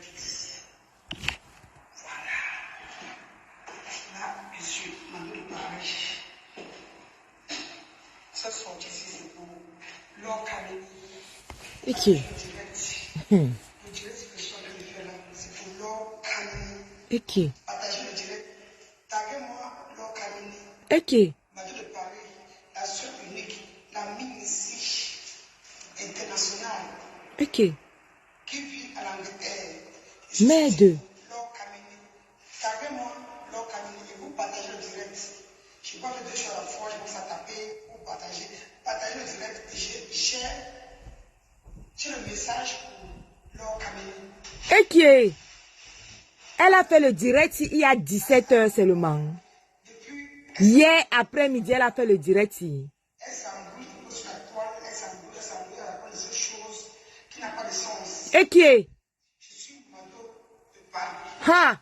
l'église. Voilà. Là, je suis Mado de Paris. Ce sorti ici, c'est pour l'Orcaménie. Ok. Le direct, c'est que je suis en train de faire là. C'est pour l'Orcaménie. Ok. Partagez le direct. Taguez-moi l'Orcaménie. Ok. Mado de Paris, la seule unique, la Minici internationale. Ok. Qui vit à l'Angleterre. Merde. L'Orcaménie. Taguez-moi l'Orcaménie et vous partagez le direct. Je ne sais pas faire deux choses à la fois, je commence à taper pour partager. Partagez le direct et j'ai le message pour l'Orcaménie. Ok. Elle a fait le direct il y a 17 heures seulement. Hier après-midi, elle a fait le direct. Elle s'embrouille sur la toile, elle s'embrouille à cause de ces choses qui n'ont pas de sens. Ok. Je suis Mado de Paris. Ha.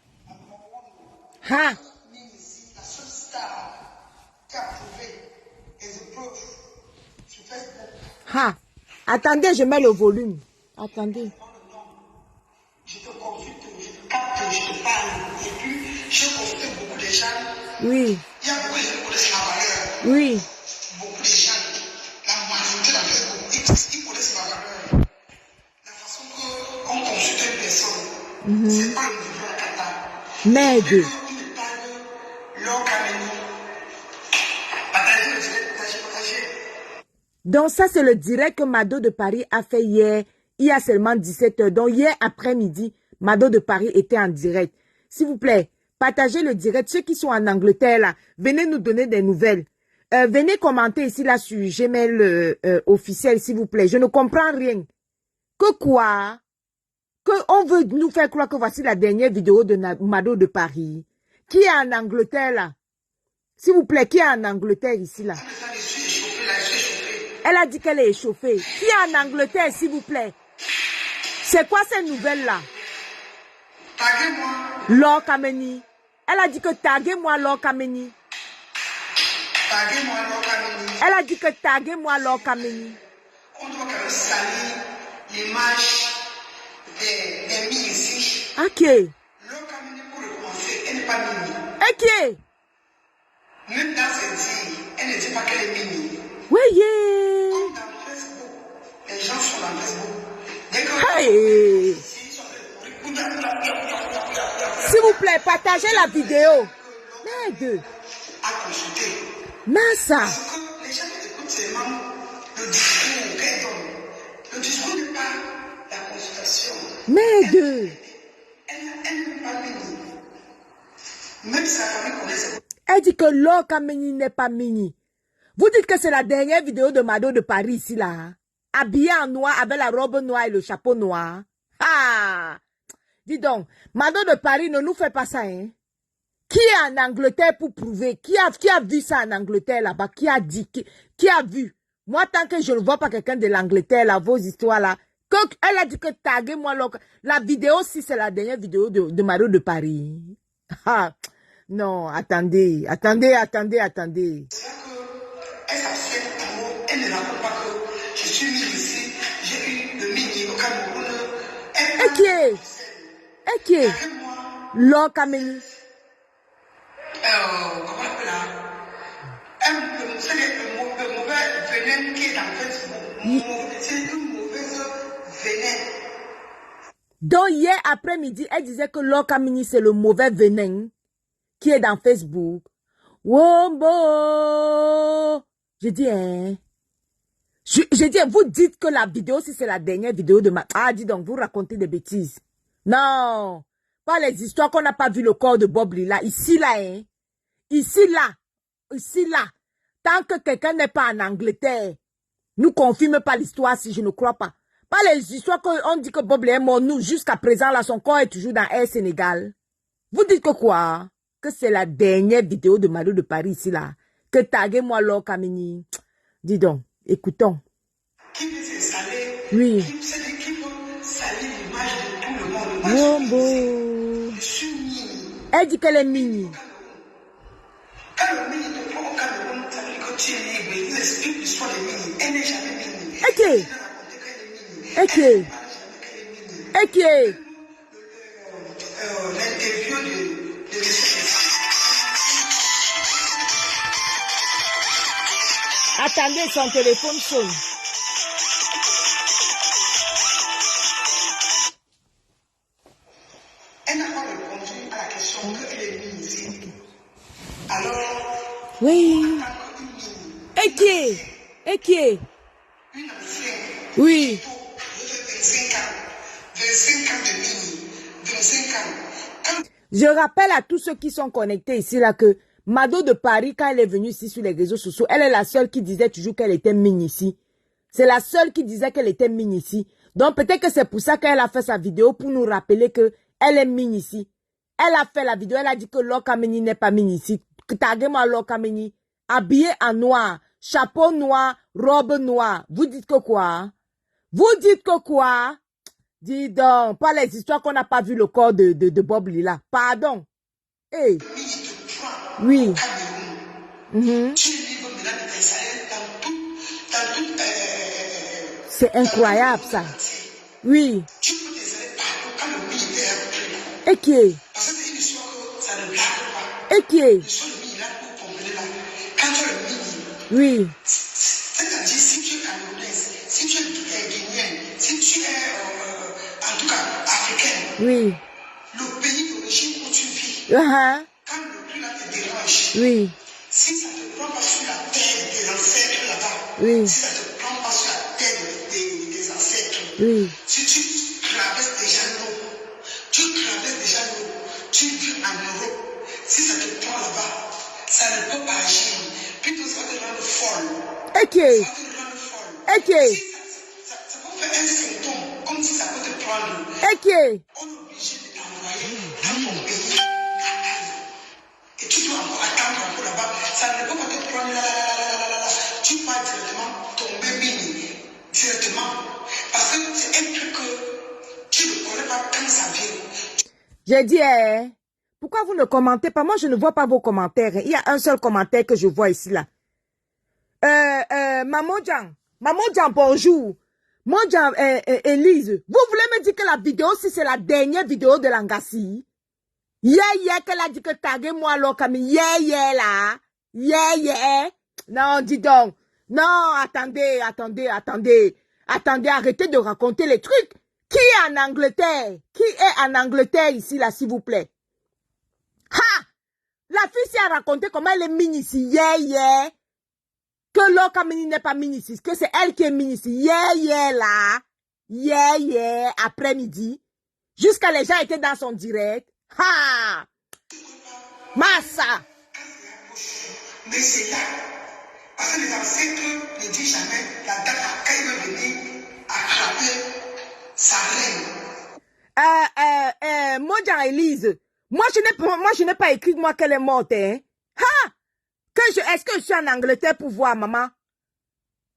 Ha. La seule star qui a prouvé les épreuves sur Facebook. Ha. Attendez, je mets le volume. Attendez. Je te consulte, je te capte, je te parle. Et puis, j'ai consulté beaucoup de gens. Oui. Il y a beaucoup de gens qui connaissent ma valeur. Oui. Beaucoup de gens, la majorité dans Facebook, ils connaissent ma valeur. La façon qu'on consulte une personne, c'est pas une vraie cata. Merde. Il me parle l'Orcaménie. Partagez le direct, partagez. Donc ça, c'est le direct que Mado de Paris a fait hier. Il y a seulement 17 heures. Donc hier après-midi, Mado de Paris était en direct. S'il vous plaît, partagez le direct. Ceux qui sont en Angleterre, là, venez nous donner des nouvelles. Venez commenter ici, là, sur Gmail officiel, s'il vous plaît. Je ne comprends rien. Que quoi? Que on veut nous faire croire que voici la dernière vidéo de Mado de Paris. Qui est en Angleterre, là? S'il vous plaît, qui est en Angleterre ici, là? Elle a dit qu'elle est échauffée. Qui est en Angleterre, s'il vous plaît? C'est quoi ces nouvelles-là? Taguez-moi. L'Orcaménie. Elle a dit que taguez-moi l'Orcaménie. Taguez-moi l'Orcaménie. Elle a dit que taguez-moi l'Orcaménie. On doit quand même salir l'image des mines ici. Ok. L'Orcaménie, pour recommencer, elle n'est pas mini. Ok. Même dans ses dires, elle ne dit pas qu'elle est mini. Oui, Comme dans Facebook, les gens sont dans Facebook. Dès que hey. S'il vous plaît, partagez la vidéo. Merde. à consulter. Massa. Parce que les gens écoutent seulement le discours qu'elle donne. Le discours n'est pas la consultation. Merde. Elle n'est pas mini. Même sa famille connaît ses... Elle dit que l'Orcaménie n'est pas mini. Vous dites que c'est la dernière vidéo de Mado de Paris ici là. Habillée en noir avec la robe noire et le chapeau noir. Ah! Dis donc, Mado de Paris ne nous fait pas ça, hein? Qui est en Angleterre pour prouver? Qui a vu ça en Angleterre là-bas? Qui a dit? Qui a vu? Moi, tant que je ne vois pas quelqu'un de l'Angleterre là, vos histoires là, elle a dit que taguez-moi la vidéo, si c'est la dernière vidéo de Mado de Paris. Ah! Non, attendez. Elle s'abstienne en mots, elle ne raconte pas que je suis mise ici, j'ai eu le mini au Cameroun. Ok. L'Orcaménie. Comment on appelle là? Le mauvais venin qui est dans Facebook. C'est une mauvaise venin. Donc hier après-midi, elle disait que l'Orcaménie c'est le mauvais venin qui est dans Facebook. Wombo! J'ai dit, hein? J'ai dit, vous dites que la vidéo, si c'est la dernière vidéo de ma... Ah, dis donc, vous racontez des bêtises. Non! Pas les histoires qu'on n'a pas vu le corps de Bob Lila. Ici, là, hein? Ici, là. Tant que quelqu'un n'est pas en Angleterre, nous confirme pas l'histoire si je ne crois pas. Pas les histoires qu'on dit que Bob Lila est mort. Nous, jusqu'à présent, là, son corps est toujours dans Air Sénégal. Vous dites que quoi? Que c'est la dernière vidéo de Mado de Paris ici, là. Que taguez-moi l'Orcaménie. Dis donc, écoutons. Qui veut s'installer? Oui. Qui veut salir l'image de tout le monde? Wombo. Je suis mini. Elle dit qu'elle est mini. Quand le mini te prend au Cameroun, ça veut dire que tu es libre. Il explique l'histoire des mini. Elle n'est jamais mini. Ok. Elle n'a raconté qu'elle est mini. Ok. Elle ne parle jamais qu'elle est mini. Ok. Attendez, son téléphone sonne. Elle n'a pas répondu à la question qu'elle est venue ici. Alors, Oui. Et qui est? Et qui est? une ancienne, Oui. 25 ans de Mini, 25 ans. Quand Je rappelle à tous ceux qui sont connectés ici là que Mado de Paris, quand elle est venue ici sur les réseaux sociaux, elle est la seule qui disait toujours qu'elle était mine ici. C'est la seule qui disait qu'elle était mine ici. Donc peut-être que c'est pour ça qu'elle a fait sa vidéo pour nous rappeler que elle est mine ici. Elle a fait la vidéo, elle a dit que Lokameni n'est pas mine ici. Taguez-moi Lokameni, habillée en noir, chapeau noir, robe noire. Vous dites que quoi? Vous dites que quoi? Dis donc, pas les histoires qu'on n'a pas vu le corps de Bob Lila. Pardon. Hey. Mini te prend Oui. au Cameroun, Mhm. tu es libre maintenant de t'installer dans C'est incroyable ça. Oui. tu peux t'installer partout quand le Mini est repris. Et qui est? Parce que c'est une histoire que ça ne blague pas. Et qui est? L'histoire du Mini là pour comprendre là. Quand tu as le Mini, Oui. c'est-à-dire si tu es camerounaise, si tu es guinéenne, si tu es en tout cas africaine, Oui. le pays d'origine où tu vis, Uh-huh. quand le prix là te dérange, Oui. si ça ne te prend pas sur la terre des ancêtres là-bas, Oui. si ça ne te prend pas sur la terre des ancêtres, Oui. si tu traverses déjà l'eau, tu vis en Europe, si ça te prend là-bas, ça ne peut pas agir. Plutôt ça va te rendre folle. Et qui est? Ça va te rendre folle. Et qui est? Ça peut faire un symptôme, comme si ça peut te prendre. Et qui est? On est obligé de t'envoyer dans ton pays natal. Et tu dois encore attendre encore là-bas. Ça ne peut pas te prendre là. Tu vas directement tomber mini. Directement. Parce que c'est un truc que tu ne connais pas quand ça vient. J'ai dit, pourquoi vous ne commentez pas? Moi, je ne vois pas vos commentaires. Il y a un seul commentaire que je vois ici, là. Maman Djan, bonjour. Maman Elise, vous voulez me dire que la vidéo, si c'est la dernière vidéo de Langassi? Qu'elle a dit que taguez-moi Lokami. Là. Non, dis donc. Non, attendez. Attendez, arrêtez de raconter les trucs. Qui est en Angleterre? Qui est en Angleterre ici, là, s'il vous plaît? Ha! La fille s'est raconté comment elle est mini ici. Que Lokamini n'est pas mini ici. Que c'est elle qui est mini ici. Là. Après-midi. Jusqu'à les gens étaient dans son direct. Ha! Massa! Mais c'est là. Parce que les ancêtres ne disent jamais la date à quand il va venir attraper sa reine. Mojan Elise, moi je n'ai pas écrit moi qu'elle est morte, hein. Ha! Est-ce que je suis en Angleterre pour voir maman?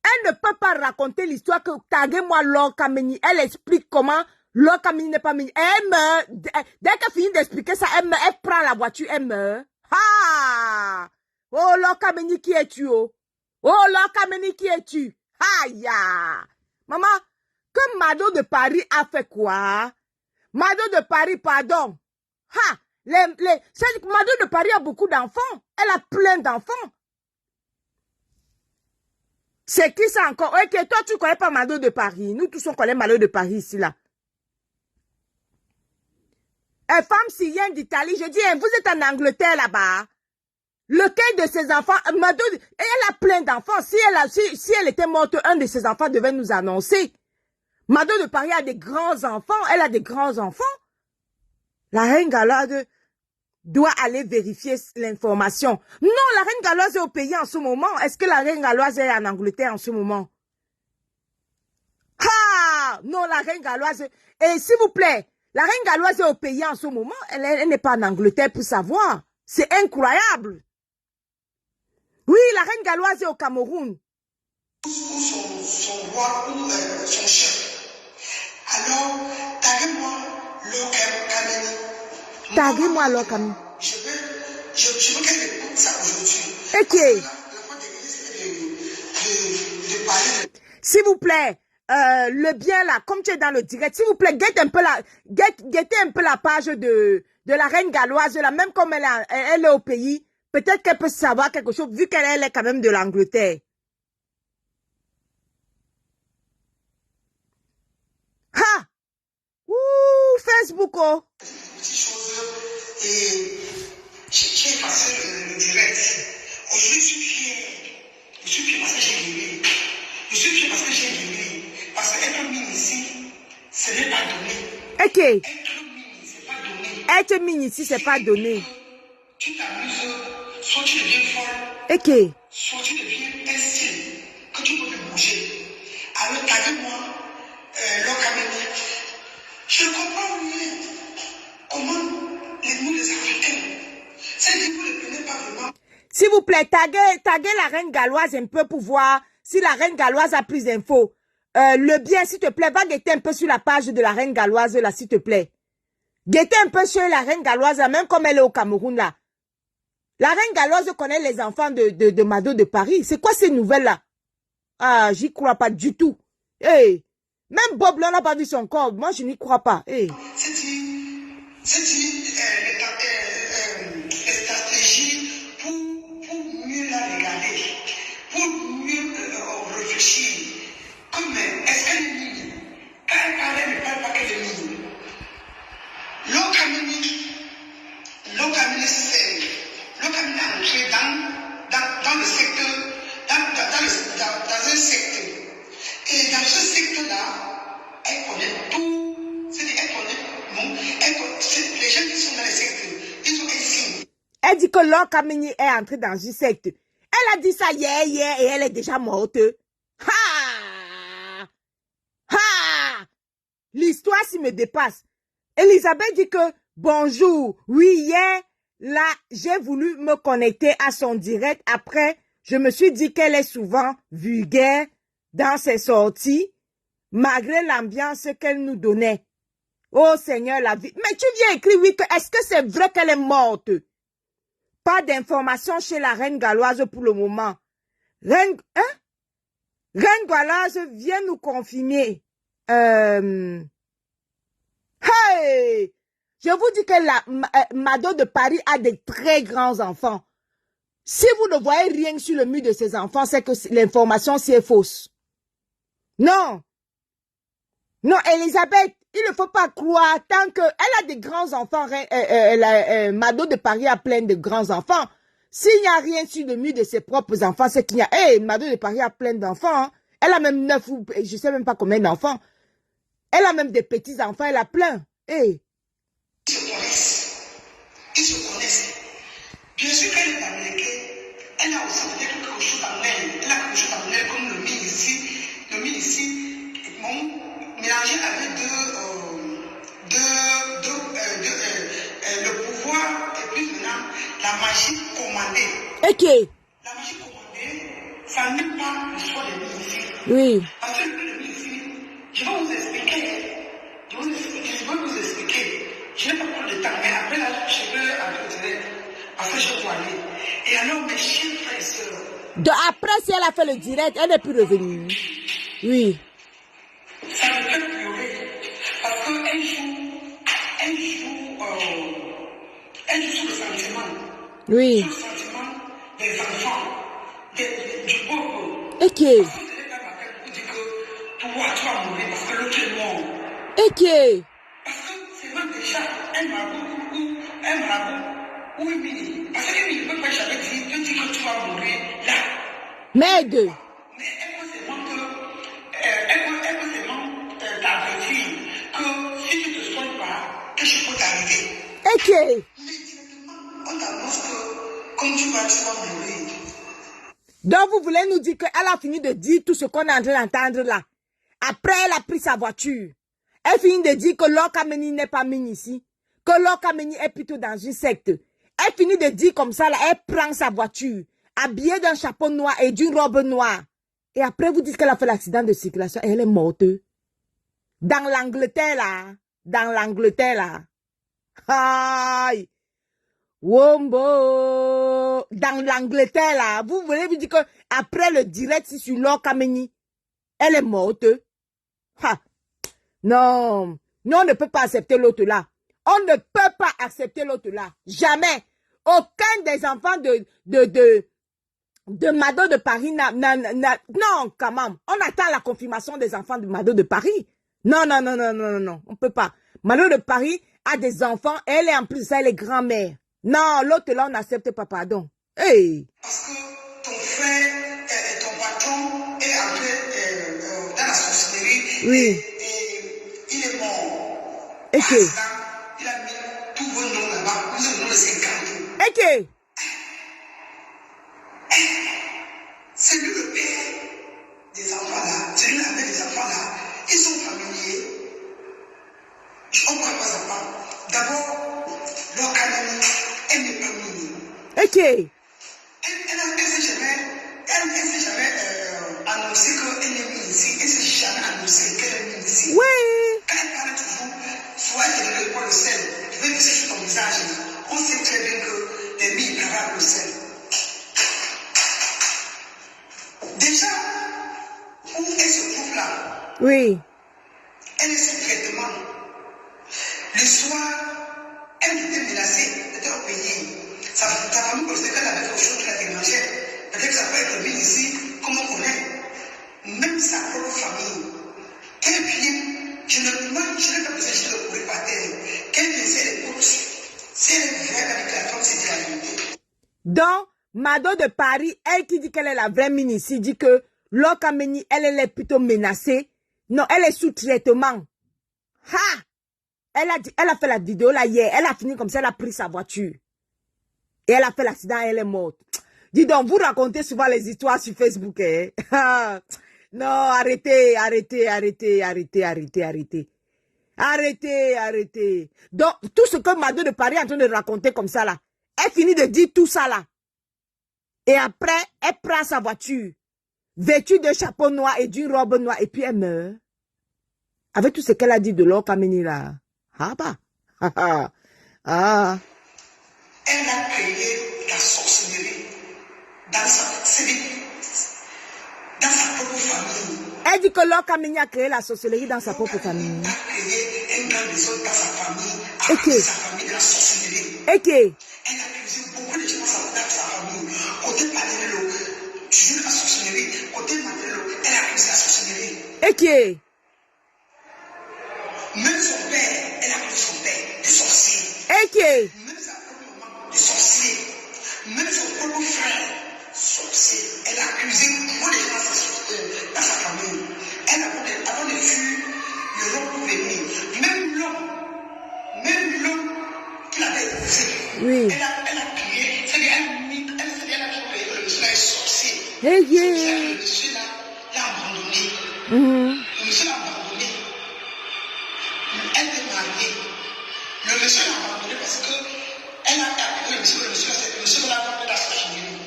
Elle ne peut pas raconter l'histoire que taguez-moi Lokamini. Elle explique comment Lokamini n'est pas mini. Elle meurt. Dès qu'elle finit d'expliquer ça, elle meurt. Elle prend la voiture, elle meurt. Ha! Oh Lokamini, qui es-tu? Oh Lokamini, qui es-tu? Aïe! Maman, que Mado de Paris a fait quoi? Mado de Paris, pardon. Ha! Mado de Paris a beaucoup d'enfants. Elle a plein d'enfants. C'est qui ça encore? Ok, toi, tu ne connais pas Mado de Paris. Nous tous, on connaît Mado de Paris ici, là. Une femme syrienne d'Italie, je dis, vous êtes en Angleterre, là-bas. Lequel de ses enfants, Mado, elle a plein d'enfants. Si elle était morte, un de ses enfants devait nous annoncer. Mado de Paris a des grands-enfants. Elle a des grands-enfants. La reine Galade doit aller vérifier l'information. Non, la reine galloise est au pays en ce moment. Est-ce que la reine galloise est en Angleterre en ce moment? Ah! Non, la reine galloise... Et s'il vous plaît, la reine galloise est au pays en ce moment. Elle n'est pas en Angleterre pour savoir. C'est incroyable. Oui, la reine galloise est au Cameroun. Ou son roi ou son chef. Alors, taguez-moi Lokamini. Taguez-moi Lokamini. Je veux qu'elle écoute ça aujourd'hui. Ok. S'il vous plaît, le bien là, comme tu es dans le direct, s'il vous plaît, guettez un peu la page de la reine galloise là, même comme elle est au pays. Peut-être qu'elle peut savoir quelque chose, vu qu'elle est quand même de l'Angleterre. Facebook, oh. Petite chose, et j'ai effacé le direct. Aujourd'hui, je suis fier. Je suis fier parce que j'ai guéri. Je suis fier parce que j'ai guéri. Parce qu'être mine ici, ce n'est pas donné. Ok. Être mine, c'est pas donné. Être mine ici, c'est pas donné. Tu t'amuses, soit tu deviens folle, Ok. soit tu deviens un style que tu peux te bouger. Alors, taguez-moi, Lokameni. Je ne comprends rien. Comment nous, les Africains, c'est que vous ne prenez pas vraiment. S'il vous plaît, taguez la reine galloise un peu pour voir si la reine galloise a plus d'infos. Le bien, s'il te plaît, va guetter un peu sur la page de la reine galloise, là, s'il te plaît. Guettez un peu sur la reine galloise, là, même comme elle est au Cameroun, là. La reine galloise connaît les enfants de Mado de Paris. C'est quoi ces nouvelles-là? Ah, j'y crois pas du tout. Hey. Même Bob, là, n'a pas vu son corps. Moi, je n'y crois pas. Hey. C'est les stratégies pour mieux la regarder, pour mieux réfléchir. Comme est-ce qu'elle est mine? Quand elle parle, elle ne parle pas qu'elle est mine. L'Okamini est entré dans le secteur, dans un secteur. Et dans ce secteur-là, elle connaît tout. C'est-à-dire, elle connaît, les gens qui sont dans les secteurs, ils ont un signe. Elle dit que Lokamini est entrée dans une secte. Elle a dit ça hier et elle est déjà morte. Ha! Ha! L'histoire s'y me dépasse. Elisabeth dit que bonjour. Oui, hier, là, j'ai voulu me connecter à son direct. Après, je me suis dit qu'elle est souvent vulgaire dans ses sorties, malgré l'ambiance qu'elle nous donnait. Oh Seigneur, la vie. Mais tu viens écrire, oui, est-ce que c'est vrai qu'elle est morte? Pas d'informations chez la reine galloise pour le moment. Reine galloise vient nous confirmer. Hey! Je vous dis que la Mado de Paris a des très grands enfants. Si vous ne voyez rien sur le mur de ses enfants, c'est que l'information c'est fausse. Non. Non, Elisabeth, il ne faut pas croire tant que elle a des grands enfants. Mado de Paris a plein de grands enfants. S'il n'y a rien sur le mur de ses propres enfants, c'est qu'il y a... Hey, Mado de Paris a plein d'enfants. Hein. Elle a même 9 ou je ne sais même pas combien d'enfants. Elle a même des petits-enfants, elle a plein. Hey. Ils se connaissent. Ils se connaissent. Bien sûr qu'elle est américaine. Elle a aussi peut-être quelque chose en elle. Elle a quelque chose en elle comme le mine ici. Le mine ici, mélangé avec le pouvoir et puis maintenant la magie commandée. Ok. La magie commandée, ça n'est pas le choix des mines ici. Oui. Parce que le mine ici, je vais vous expliquer. Je n'ai pas trop de temps, mais après là, je peux entretenir. Parce que je dois aller. Et alors, mes chers frères et sœurs. Après, si elle a fait le direct, elle n'est plus revenue. Oui. Ça me fait pleurer. Parce qu'elle joue sur le sentiment. Oui. Sur le sentiment des enfants, du peuple. Ok. Parce que c'est là qu'on dit que toi, tu vas mourir parce que l'autre est mort. Ok. Parce que c'est même déjà un marabout ou une mini. Parce qu'une ne peut pas jamais dire que tu vas mourir là. Merde. Mais elle peut seulement t'avertir que si tu ne te soignes pas, quelque chose peut t'arriver. Ok. Mais directement, on t'annonce que comme tu vas mourir. Donc, vous voulez nous dire qu'elle a fini de dire tout ce qu'on est en train d'entendre là. Après, elle a pris sa voiture. Elle finit de dire que Lokameni n'est pas mine ici. Que Lokameni est plutôt dans une secte. Elle finit de dire comme ça, là, elle prend sa voiture, habillée d'un chapeau noir et d'une robe noire. Et après, vous dites qu'elle a fait l'accident de circulation et elle est morte. Dans l'Angleterre, là. Dans l'Angleterre, là. Aïe. Wombo. Dans l'Angleterre, là. Vous voulez vous dire que après le direct sur Lokameni, elle est morte. Ha. Non. Non, on ne peut pas accepter l'autre là. On ne peut pas accepter l'autre là. Jamais. Aucun des enfants de Mado de Paris non, quand même. On attend la confirmation des enfants de Mado de Paris. Non. On ne peut pas. Mado de Paris a des enfants et elle est en plus de ça, elle est grand-mère. Non, l'autre là, on n'accepte pas, pardon. Hey. Parce que ton frère, ton patron est entré dans la sorcellerie. Oui. Et il est mort. Ok. Il a mis tous vos noms là-bas. Vous avez le nom de 50. Ok. C'est lui le père des enfants là. C'est lui la mère des enfants là. Ils sont familiers. On ne parle pas à part. D'abord, leur canal, elle n'est pas mignonne. Ok. Elle ne s'est jamais annoncé qu'elle est mignonne ici. Elle ne s'est jamais annoncé qu'elle est mignonne ici. Oui. Quand elle parle toujours, soit elle te donne pas le sel. Tu veux laisser sur ton visage. On sait très bien que les filles travaillent le sel. Déjà, où elle se trouve là, Oui. elle est sous traitement. Le soir, elle était menacée, elle était au pays. Ta famille pensait qu'elle avait quelque chose qui la dérangeait. Peut-être que ça peut être mis ici, comme on connaît. Même sa propre famille. Quel bien, je n'ai pas besoin de le courir par terre. Quel bien, c'est les côtes. Si elle est vraie avec la femme, c'est la vérité. Donc, Mado de Paris, elle qui dit qu'elle est la vraie mine ici, dit que Lokameni, elle est plutôt menacée. Non, elle est sous traitement. Ha! Elle a fait la vidéo là hier. Elle a fini comme ça, elle a pris sa voiture. Et elle a fait l'accident et elle est morte. Dis donc, vous racontez souvent les histoires sur Facebook, hein? Non, arrêtez. Donc, tout ce que Mado de Paris est en train de raconter comme ça là, elle finit de dire tout ça là. Et après, elle prend sa voiture, vêtue d'un chapeau noir et d'une robe noire, et puis elle meurt. Avec tout ce qu'elle a dit de Lokameni là. Ah bah. Ah. Elle a créé la sorcellerie dans sa propre famille. Elle dit que Lokameni a créé la sorcellerie dans sa propre famille. Elle a créé un grand maison dans sa famille, Ok. sa famille de la sorcellerie. Ok. Elle a accusé beaucoup de gens dans sa famille. Côté Palélo, tu joues la sorcellerie. Côté Matélo, elle a accusé la sorcellerie. Ok. Même son père, elle a accusé son père de sorcier. Ok. Même sa propre maman de sorcier. Même son propre frère, sorcier. Elle a accusé beaucoup de gens dans sa famille. Elle a avant de fuir l'Europe pour venir. Même l'homme qu'il avait épousé. Oui. Elle a crié. Elle a créé que le monsieur là est sorcier. Hey, Le monsieur là l'a abandonné. Le monsieur l'a abandonné. Elle était mariée. Le monsieur l'a abandonné parce que elle a appelé le monsieur l'a abandonné la sorcellerie.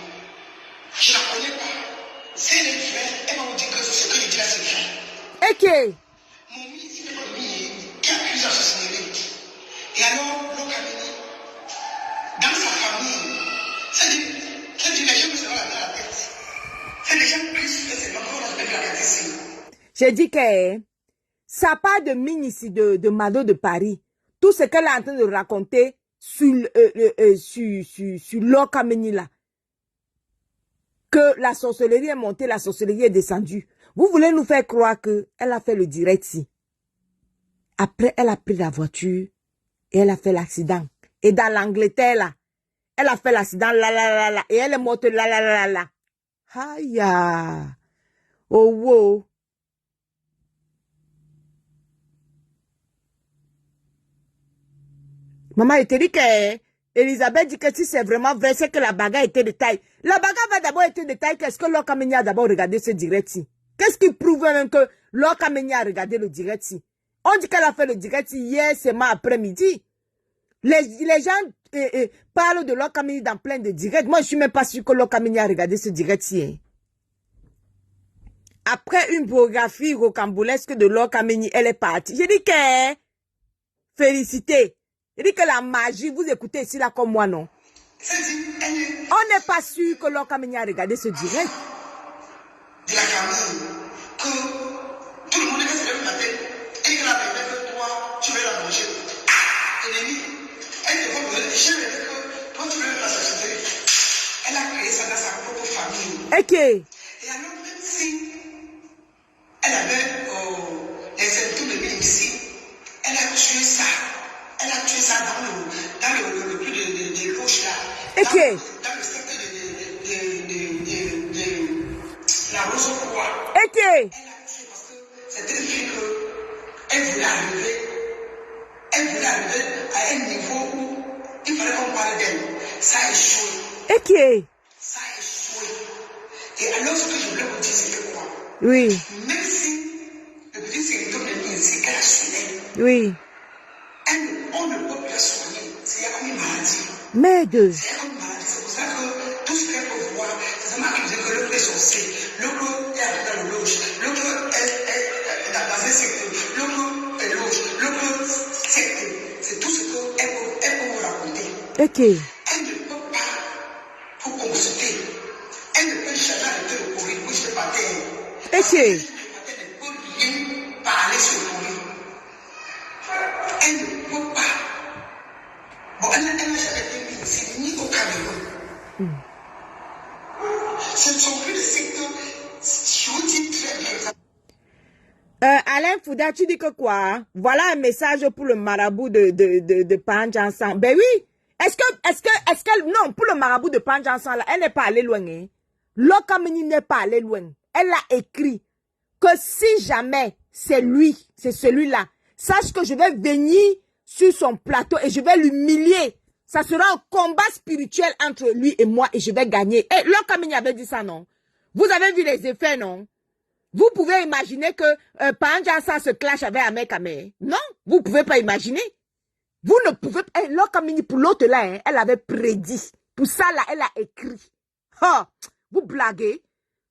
Je ne la connais pas. Si elle est vraie, elle va vous dire que ce que je dis là c'est vrai. Ok. Mon mie, c'est votre mie qui accuse la sorcellerie. Et alors, Lokameni, dans sa famille, c'est-à-dire les gens qui se vont la tête. C'est les gens qui se font la tête ici. J'ai dit que ça part de mine ici, de Mado de Paris. Tout ce qu'elle est en train de raconter sur Lokameni là. Que la sorcellerie est montée, la sorcellerie est descendue. Vous voulez nous faire croire qu'elle a fait le direct ici. Après, elle a pris la voiture et elle a fait l'accident. Et dans l'Angleterre, là, elle a fait l'accident, là, et elle est morte, là. Aïe. Oh, wow. Maman, elle te dit que Elisabeth dit que si c'est vraiment vrai, c'est que la bagarre était de taille. La bagarre va d'abord être de taille. Qu'est-ce que Lokameni a d'abord regardé ce direct-ci? Qu'est-ce qui prouve même que Lokameni a regardé le direct-ci? On dit qu'elle a fait le direct hier, seulement après-midi. Les gens parlent de Lokameni dans plein de directs. Moi, je suis même pas sûr que Lokameni a regardé ce direct-ci. Hein. Après une biographie rocambolesque de Lokameni, elle est partie. J'ai dit que félicité. J'ai dit que la magie, vous écoutez ici là comme moi, non? On n'est pas sûr que Lokameni a regardé ce direct. De la famille, que tout le monde est se lève le matin et que la bébé que toi, tu veux la manger. Ennemi, elle te va donner des chiens, que toi, tu veux la société. Elle a créé ça dans sa propre famille. Ok. Et alors, même si elle avait les symptômes de mine ici, elle a tué ça. Elle a tué ça dans le plus de gauche là. Ok. Dans le secteur de la Rose-Croix. Ok. Elle a tué parce que c'était une fille qu'elle voulait arriver. Elle voulait arriver à un niveau où il fallait qu'on parle d'elle. Ça a échoué. Ok. Ça a échoué. Et alors, ce que je voulais vous dire, c'est que quoi? Oui. Même si le petit symptôme de ici qu'elle a sur elle, Oui. on ne peut plus la soigner. C'est comme une maladie. Merde. C'est comme une maladie. C'est pour ça que tout ce qu'elle peut voir, c'est seulement qu'il dit que l'autre est sorcier. L'autre est arrivé dans le loge. L'autre est dans un secteur. L'autre est loge. L'autre secteur. C'est tout ce qu'elle peut vous raconter. Ok. Elle ne peut pas vous consulter. Elle ne peut jamais arrêter de courir. Oui, je ne peux pas dire. Ok. Elle ne peut rien parler sur le courir. Elle ne peut pas. Bon, elle n'a jamais été mise ici, ni au Cameroun. Ce ne sont plus des secteurs. Je vous dis très bien. Alain Fouda, tu dis que quoi? Voilà un message pour le marabout de Panjansan. Ben oui. Est-ce que, non, pour le marabout de Panjansan, là, elle n'est pas allée loin, hein. Lokamini n'est pas allée loin. Elle a écrit que si jamais c'est lui, c'est celui-là, sache que je vais venir sur son plateau et je vais l'humilier. Ça sera un combat spirituel entre lui et moi et je vais gagner. Et Lokamini avait dit ça, non? Vous avez vu les effets, non? Vous pouvez imaginer que Panjansan se clash avec Ahmed Kamé. Non, vous ne pouvez pas imaginer. Vous ne pouvez pas. Lokamini, pour l'autre là, hein, elle avait prédit. Pour ça là, elle a écrit. Oh, vous blaguez.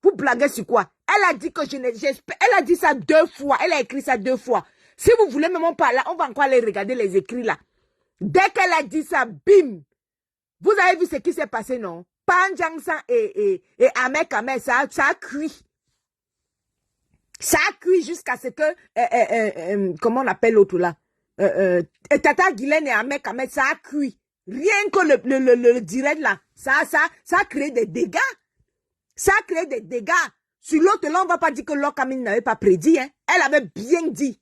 Vous blaguez sur quoi? Elle a dit que elle a dit ça 2 fois. Elle a écrit ça 2 fois. Si vous voulez même pas là, on va encore aller regarder les écrits là. Dès qu'elle a dit ça, bim. Vous avez vu ce qui s'est passé, non? Panjansan et Ahmed Kamé, ça a cuit. Ça a cuit jusqu'à ce que, comment on appelle l'autre là? Tata Guylaine et Ahmed Kamé, ça a cuit. Rien que le direct là, ça a créé des dégâts. Ça a créé des dégâts. Sur l'autre là, on va pas dire que Lokamini n'avait pas prédit, hein. Elle avait bien dit.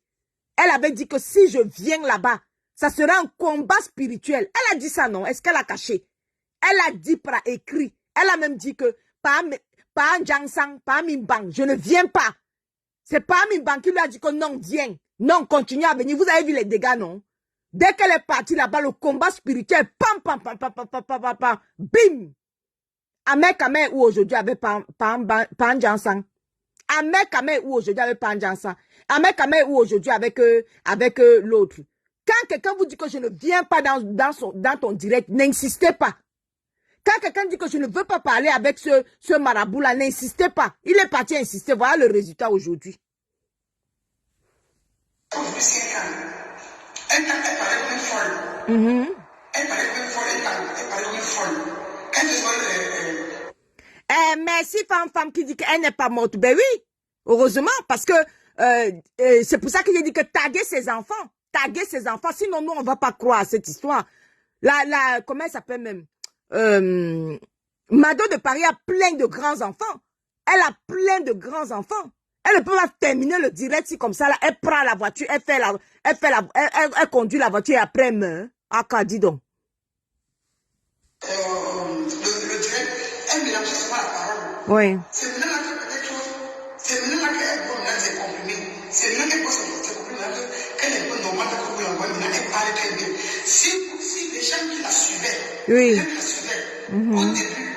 Elle avait dit que si je viens là-bas, ça sera un combat spirituel. Elle a dit ça, non? Est-ce qu'elle a caché? Elle a dit par écrit. Elle a même dit que pas Jangsang, pas Mimbang, je ne viens pas. C'est pas Mimbang qui lui a dit que non, viens. Non, continue à venir. Vous avez vu les dégâts, non? Dès qu'elle est partie là-bas, le combat spirituel, pam, pam, pam, pam, pam, pam, pam, pam, pam, bim. Ahmed Kamé ou aujourd'hui avec Panjansan. Ahmed Kamé ou aujourd'hui avec Panjansan. Ahmed Kamé ou aujourd'hui avec l'autre. Quand quelqu'un vous dit que je ne viens pas dans ton direct, n'insistez pas. Quand quelqu'un dit que je ne veux pas parler avec ce marabout-là, n'insistez pas. Il est parti insister. Voilà le résultat aujourd'hui. Elle parlait comme une folle. Elle parlait comme une folle. Elle parlait comme une folle. Quand je vois merci, femme qui dit qu'elle n'est pas morte. Ben oui, heureusement, parce que c'est pour ça que j'ai dit que taguer ses enfants. Taguer ses enfants. Sinon, nous, on ne va pas croire à cette histoire. Comment elle s'appelle même? Mado de Paris a plein de grands enfants. Elle a plein de grands enfants. Elle ne peut pas terminer le direct si comme ça, là, elle prend la voiture, elle conduit la voiture et après elle meurt. Ah, qu'à dis donc. le direct, elle mélange souvent la parole. Oui. C'est maintenant là que peut-être, c'est maintenant là qu'elle voit maintenant ses comprimés. C'est maintenant qu'elle voit ses comprimés, qu'elle est un peu normale, que vous l'envoyez maintenant, elle parle très bien. Si les gens qui la suivaient, oui. Au début,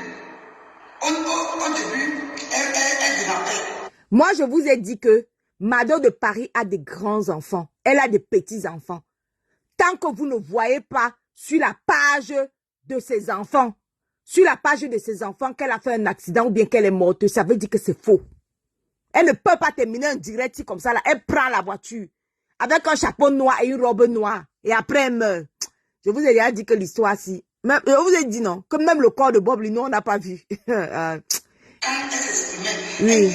elle démarrait. Moi, je vous ai dit que Mado de Paris a des grands enfants. Elle a des petits enfants. Tant que vous ne voyez pas sur la page de ses enfants, qu'elle a fait un accident ou bien qu'elle est morte, ça veut dire que c'est faux. Elle ne peut pas terminer un direct comme ça. Là. Elle prend la voiture avec un chapeau noir et une robe noire. Et après, elle meurt. Je vous ai déjà dit que l'histoire, si. Je vous ai dit non. Que même le corps de Bob Lino, on n'a pas vu. Elle s'exprimait. Oui.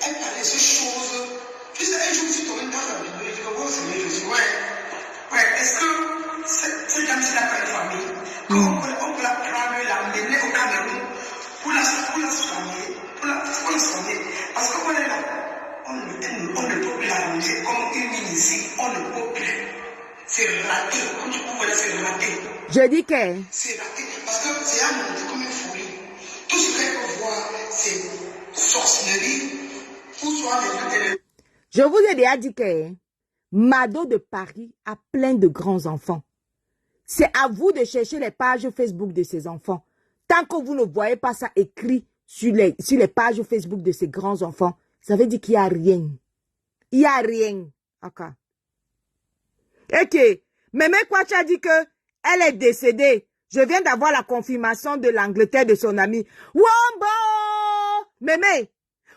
Elle parlait de ces choses. Tu sais, un jour, je suis tombé dans la Bible. Je dis, oh Seigneur, je dis, ouais. Est-ce que cette dame, c'est la famille? On peut la prendre, l'amener au Cameroun pour la soigner. Parce que voilà, là, on ne peut plus la ranger comme une ici. On ne peut plus. C'est raté. Comme tu peux voir, c'est raté. Je dis que... C'est raté. Parce que c'est à monter comme une folie. Tout ce qu'elle peut voir, c'est sorcellerie. Ou soit les... Je vous ai déjà dit que Mado de Paris a plein de grands enfants. C'est à vous de chercher les pages Facebook de ces enfants. Tant que vous ne voyez pas ça écrit sur les pages Facebook de ces grands enfants, ça veut dire qu'il n'y a rien. Il n'y a rien. Ok. Ok. Mais quoi, tu as dit que elle est décédée. Je viens d'avoir la confirmation de l'Angleterre de son ami. Wombo! Mémé!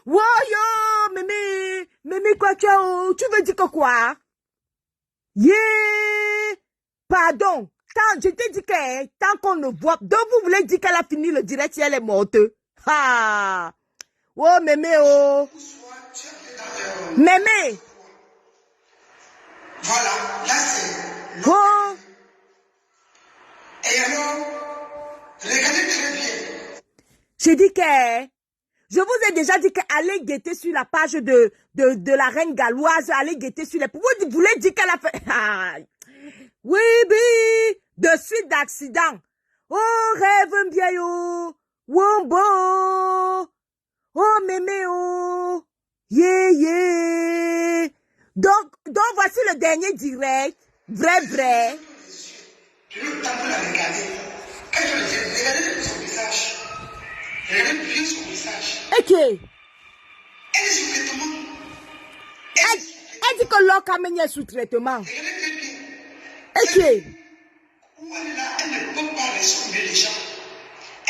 Woyo! Mémé! Mémé quoi, tu veux dire que quoi? Yeah! Pardon. Je t'ai dit que tant qu'on ne voit... Donc vous voulez dire qu'elle a fini le direct si elle est morte? Ah! Oh, mémé, oh! Mémé! Voilà, là c'est... Oh! Et alors, regardez très bien. J'ai dit que... Je vous ai déjà dit qu'allez guetter sur la page de la reine galloise, allez guetter sur les... Vous voulez dire qu'elle a fait... Ah. Oui, oui, de suite d'accident. Oh, rêve bien, oh, wombo, oh, mémé, oh, yeah, yeah. Donc voici le dernier direct, vrai. Je veux tant que la regarder. Quand je le dis, regardez son visage. Regardez bien son visage. Ok. Elle est sous traitement. Elle dit que l'or Kameni est sous traitement. Regardez très bien. Ok. Où elle est là, elle ne peut pas ressembler les gens.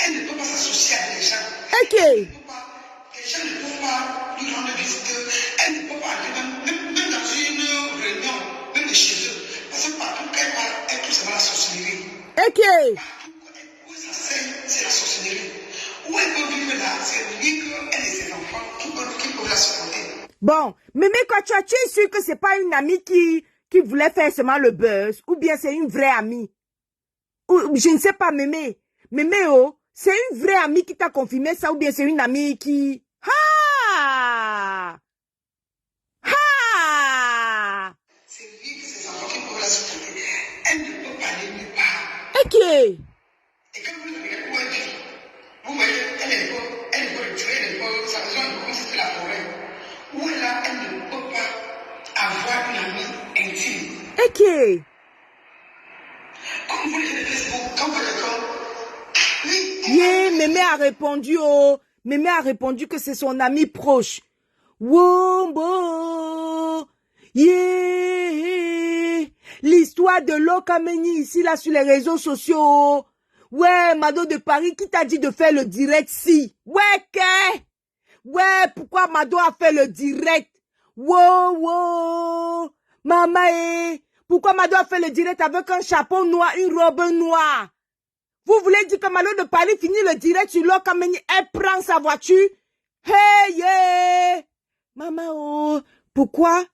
Elle ne peut pas s'associer avec les gens. Ok. Les gens ne peuvent pas lui rendre visite. Elle ne peut pas aller même dans une réunion, même de chez eux. Parce que partout qu'elle parle, elle trouve seulement la sorcellerie. Ok. Partout où ça sert, c'est la sorcellerie. Où elle peut vivre là, c'est unique elle et ses enfants qui peuvent la supporter. Bon, mais quoi, tu es sûr que c'est pas une amie qui voulait faire seulement le buzz, ou bien c'est une vraie amie? Ou, je ne sais pas, mémé. Mémé, oh, c'est une vraie amie qui t'a confirmé ça, ou bien c'est une amie qui... Ah! Ah! C'est lui et ses enfants qui peuvent la supporter. Elle ne peut pas aller nulle part. Ok. Et quand vous regardez où elle vit, vous voyez, elle peut le tuer, elle peut, sa maison est comme si c'était la forêt. Où elle est là, elle ne peut pas avoir une amie intime. Ok. Comme vous les Facebook, quand vous les oui. Yeah, mémé a répondu, oh. Mémé a répondu que c'est son ami proche. Wombo. Yeah. L'histoire de Lokameni ici, là, sur les réseaux sociaux. Ouais, Mado de Paris, qui t'a dit de faire le direct si? Ouais, qu'est? Ouais, pourquoi Mado a fait le direct? Wow. Maman, pourquoi Mado a fait le direct avec un chapeau noir, une robe noire? Vous voulez dire que Mado de Paris finit le direct sur Lokameni, elle prend sa voiture? Hey, yeah! Maman, oh, pourquoi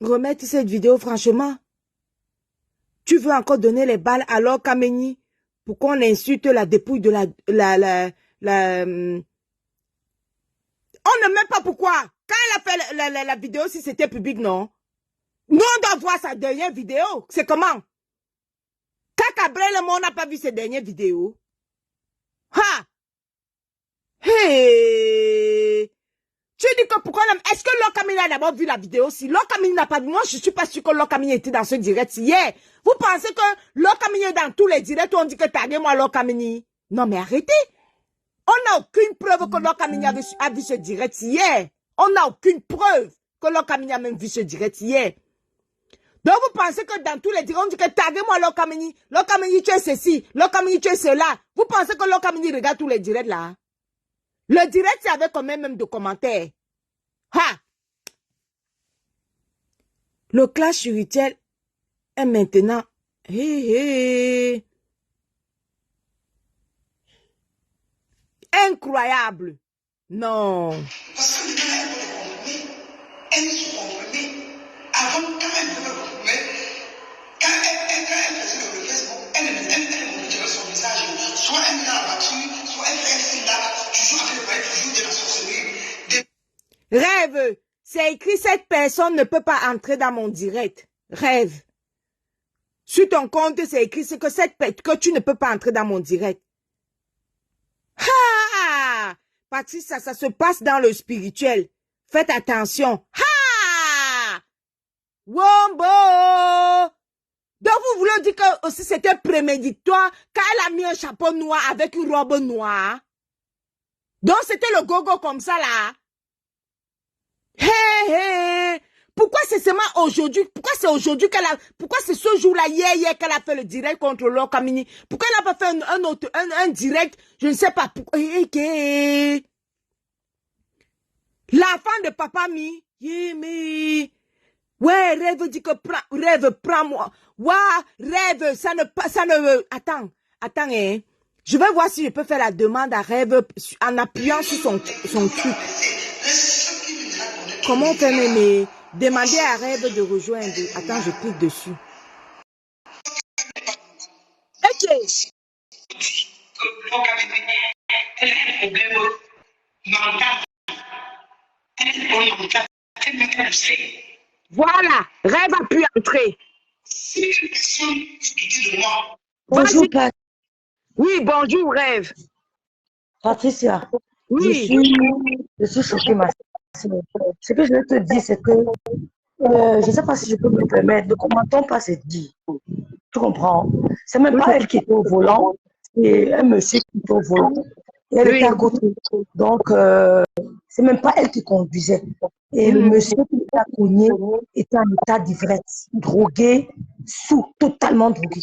remettre cette vidéo, franchement? Tu veux encore donner les balles à Lokameni pour qu'on insulte la dépouille de on ne met pas pourquoi. Quand elle a fait la vidéo, si c'était public, non? Nous, on doit voir sa dernière vidéo. C'est comment? Quand Cabrel, le monde n'a pas vu ses dernières vidéos. Ha! Hey! Tu dis que pourquoi... Est-ce que Lokameni a d'abord vu la vidéo? Si Lokameni n'a pas vu, moi, je ne suis pas sûr que Lokameni était dans ce direct hier. Vous pensez que Lokameni est dans tous les directs où on dit que taguez-moi Lokameni? Non, mais arrêtez. On n'a aucune preuve que Lokameni a vu ce direct hier. On n'a aucune preuve que Lokameni a même vu ce direct hier. Donc vous pensez que dans tous les directs, on dit que taguez-moi Lokameni. Lokameni, tu es ceci. Lokameni, tu es cela. Vous pensez que Lokameni regarde tous les directs là? Le direct, c'est avec combien même de commentaires? Ha! Le clash spirituel est maintenant... Incroyable. Non. Parce que elle veut le comprimer. Elle se comprimée. Avant, quand elle veut le comprimer, quand elle faisait le Facebook, elle montrait son visage. Soit elle est dans la voiture, soit elle fait un film là, toujours avec le palais, toujours de la sorcellerie. Rêve, c'est écrit, cette personne ne peut pas entrer dans mon direct. Rêve. Sur ton compte, c'est écrit que tu ne peux pas entrer dans mon direct. Ha! Patricia, ça se passe dans le spirituel. Faites attention. Ha! Wombo! Donc vous voulez dire que aussi c'était préméditoire quand elle a mis un chapeau noir avec une robe noire. Donc c'était le gogo comme ça là. Hé hé! Pourquoi c'est seulement aujourd'hui? Pourquoi c'est aujourd'hui qu'elle a... Pourquoi c'est ce jour-là, hier qu'elle a fait le direct contre Lokamini? Pourquoi elle n'a pas fait un direct? Je ne sais pas. Pourquoi... L'enfant de papa mi. Mais... Ouais, rêve dit que rêve, prends-moi. Ouais, rêve, ça ne... Attends, hein. Je vais voir si je peux faire la demande à rêve en appuyant sur son truc. Comment on fait mais demander à rêve de rejoindre. Attends, je clique dessus. Ok. Voilà, rêve a pu entrer. Bonjour, Pat. Oui, bonjour, rêve. Patricia. Oui. Je suis choquée, ma soeur. Ce que je vais te dire, c'est que je ne sais pas si je peux me permettre, ne commentons pas cette dit. Tu comprends? C'est même pas elle qui était au volant, c'est un monsieur qui était au volant. Et elle était à côté. Donc, c'est même pas elle qui conduisait. Et le monsieur qui était cogné était en état d'ivresse, drogué, totalement drogué.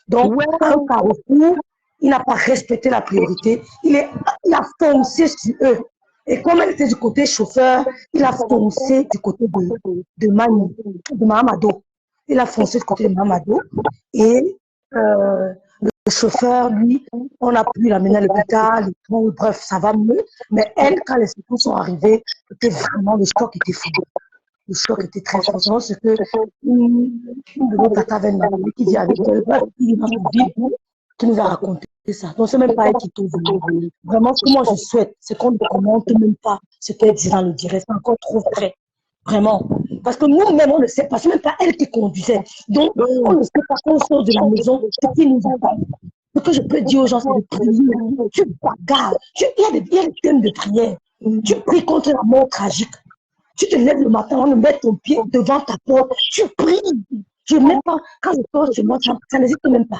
Donc, un carrefour, il n'a pas respecté la priorité. Il a foncé sur eux. Et comme elle était du côté chauffeur, il a foncé du côté de Mahamado. Il a foncé du côté de Mahamado. Et le chauffeur, lui, on a pu l'amener à l'hôpital. Bref, ça va mieux. Mais elle, quand les secours sont arrivés, c'était vraiment, le choc était fou. Le choc était très fort. C'est que une de nos tatas avait demandé qui dit avec elle, il m'a dit, qui nous a raconté ça. Donc, c'est même pas elle qui trouve. Vraiment, ce que moi je souhaite, c'est qu'on ne commente même pas ce qu'elle dit dans le direct. C'est encore trop vrai. Vraiment. Parce que nous-mêmes, on ne sait pas. C'est même pas elle qui conduisait. Donc, on ne sait pas qu'on sort de la maison, ce qui nous attend. Ce que je peux dire aux gens, c'est de prier. Tu bagarres. Il y a des thèmes de prière. Tu pries contre la mort tragique. Tu te lèves le matin, on met ton pied devant ta porte. Tu pries. Je ne mets pas, quand je sors chez moi, ça n'hésite même pas.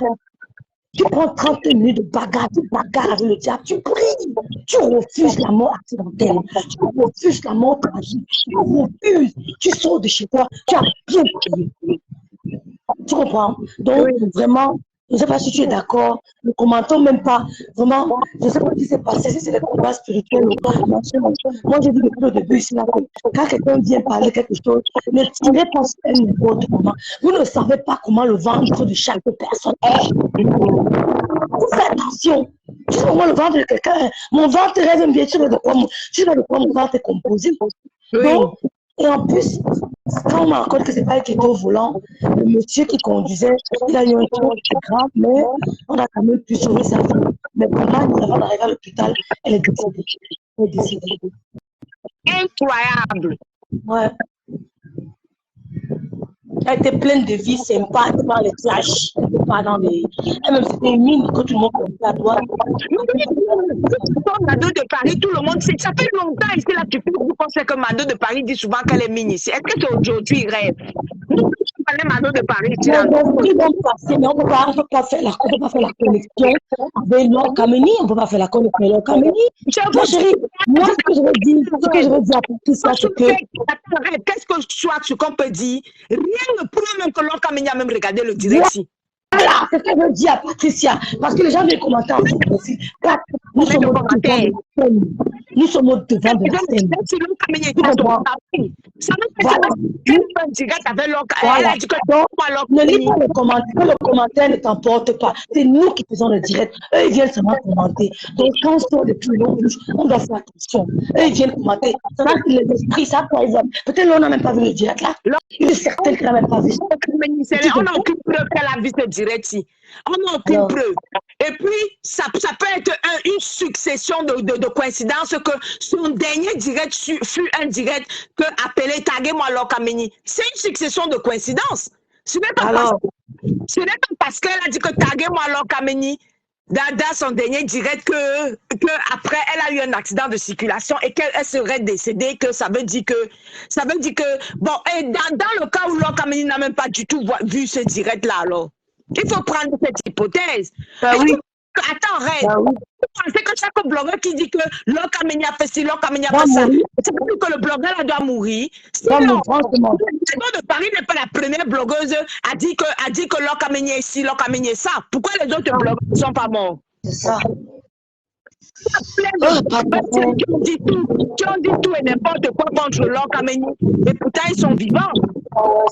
Tu prends 30 minutes de bagarre, tu bagarres avec le diable, tu pries, tu refuses la mort accidentelle, tu refuses la mort tragique, tu refuses, tu sors de chez toi, tu as bien prié. Tu comprends? Donc, vraiment, je ne sais pas si tu es d'accord, ne commentons même pas. Vraiment, je ne sais pas ce qui s'est passé, si c'est des combats spirituels ou pas. Moi, j'ai dit depuis le début ici, là, quand quelqu'un vient parler quelque chose, ne tirez pas sur elle n'importe comment. Vous ne savez pas comment le ventre de chaque personne est. Vous faites attention. Tu sais comment le ventre de quelqu'un, mon ventre rêve bien, tu sais de quoi mon ventre est composé. Donc, et en plus, quand on me raconte que c'est pas elle qui était au volant, le monsieur qui conduisait, il a eu un choc grave, mais on a quand même pu sauver sa vie. Mais vraiment, avant d'arriver à l'hôpital, elle est décédée. Incroyable. Ouais. Elle était pleine de vie sympa, elle était dans les flashs, elle était pas dans les... Elle-même, c'était une mine que tout le monde connaissait à droite. Mado de Paris, tout le monde sait. Ça fait longtemps ici, là, tu peux penser que Mado de Paris dit souvent qu'elle est mine ici. Est-ce que c'est aujourd'hui, rêve? Nous, on connaît Mado de Paris ici. Ils vont passer, mais on ne peut pas faire la connexion avec Lokamini, on ne peut pas faire la connexion avec Lokamini. Moi, chérie, moi, ce que je veux dire à tout ça, c'est que... Qu'est-ce que soit ce qu'on peut dire? Rien ne prouve même que Lokamini a même regardé le direct ici. Voilà, c'est ce que je veux dire à Patricia. Parce que les gens viennent commenter en fait aussi. Nous sommes au devant de la scène. Nous sommes au devant de la scène. Donc, ne lis pas les commentaires. Le commentaire ne t'emporte pas. C'est nous qui faisons le direct. Eux, ils viennent seulement commenter. Donc, quand on sort depuis l'eau, on doit faire attention. Eux, ils viennent commenter. Ça va que les esprits, ça, par exemple. Peut-être qu'on n'a même pas vu le direct là. Il est certain qu'il n'a même pas vu ça. On n'a aucune preuve qu'elle a vu ce direct ici. On n'a aucune preuve. Et puis, ça peut être une succession de coïncidences que son dernier direct fut un direct que appelé Taguez-moi Lokamini. C'est une succession de coïncidences. Ce n'est pas alors, Ce n'est pas parce qu'elle a dit que taguez-moi Lokameni dans son dernier direct que après elle a eu un accident de circulation et qu'elle serait décédée, que ça veut dire que bon, et dans le cas où Lokameni n'a même pas du tout vu ce direct là, alors il faut prendre cette hypothèse. Oui. Attends, reste. Oui. Vous pensez que chaque blogueur qui dit que Lokameni a fait ci, Lokameni a fait ça, c'est pas que le blogueur doit mourir. Sinon, de Paris n'est pas la première blogueuse à dire que Lokameni est ci, Lokameni est ça. Pourquoi les autres blogueurs ne sont pas morts? C'est ça. Qui ont dit tout et n'importe quoi contre Lokameni, et pourtant ils sont vivants.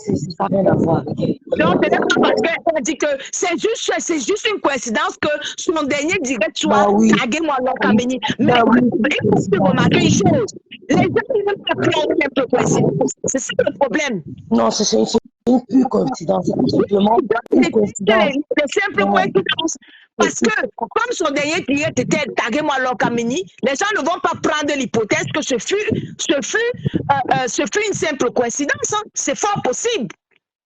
C'est ça, rien à voir. Donc, c'est parce qu'elle a dit que c'est juste une coïncidence que son dernier direct soit tagué-moi Lokameni. Mais il faut remarquer une chose. Les gens ne veulent pas prendre une simple coïncidence. C'est ça le problème. Non, c'est une pure coïncidence. C'est tout simplement une coïncidence. C'est simple coïncidence. Parce que, comme son dernier direct était tagué-moi Lokameni, les gens ne vont pas prendre l'hypothèse que ce fut une simple coïncidence. Hein. C'est fort possible.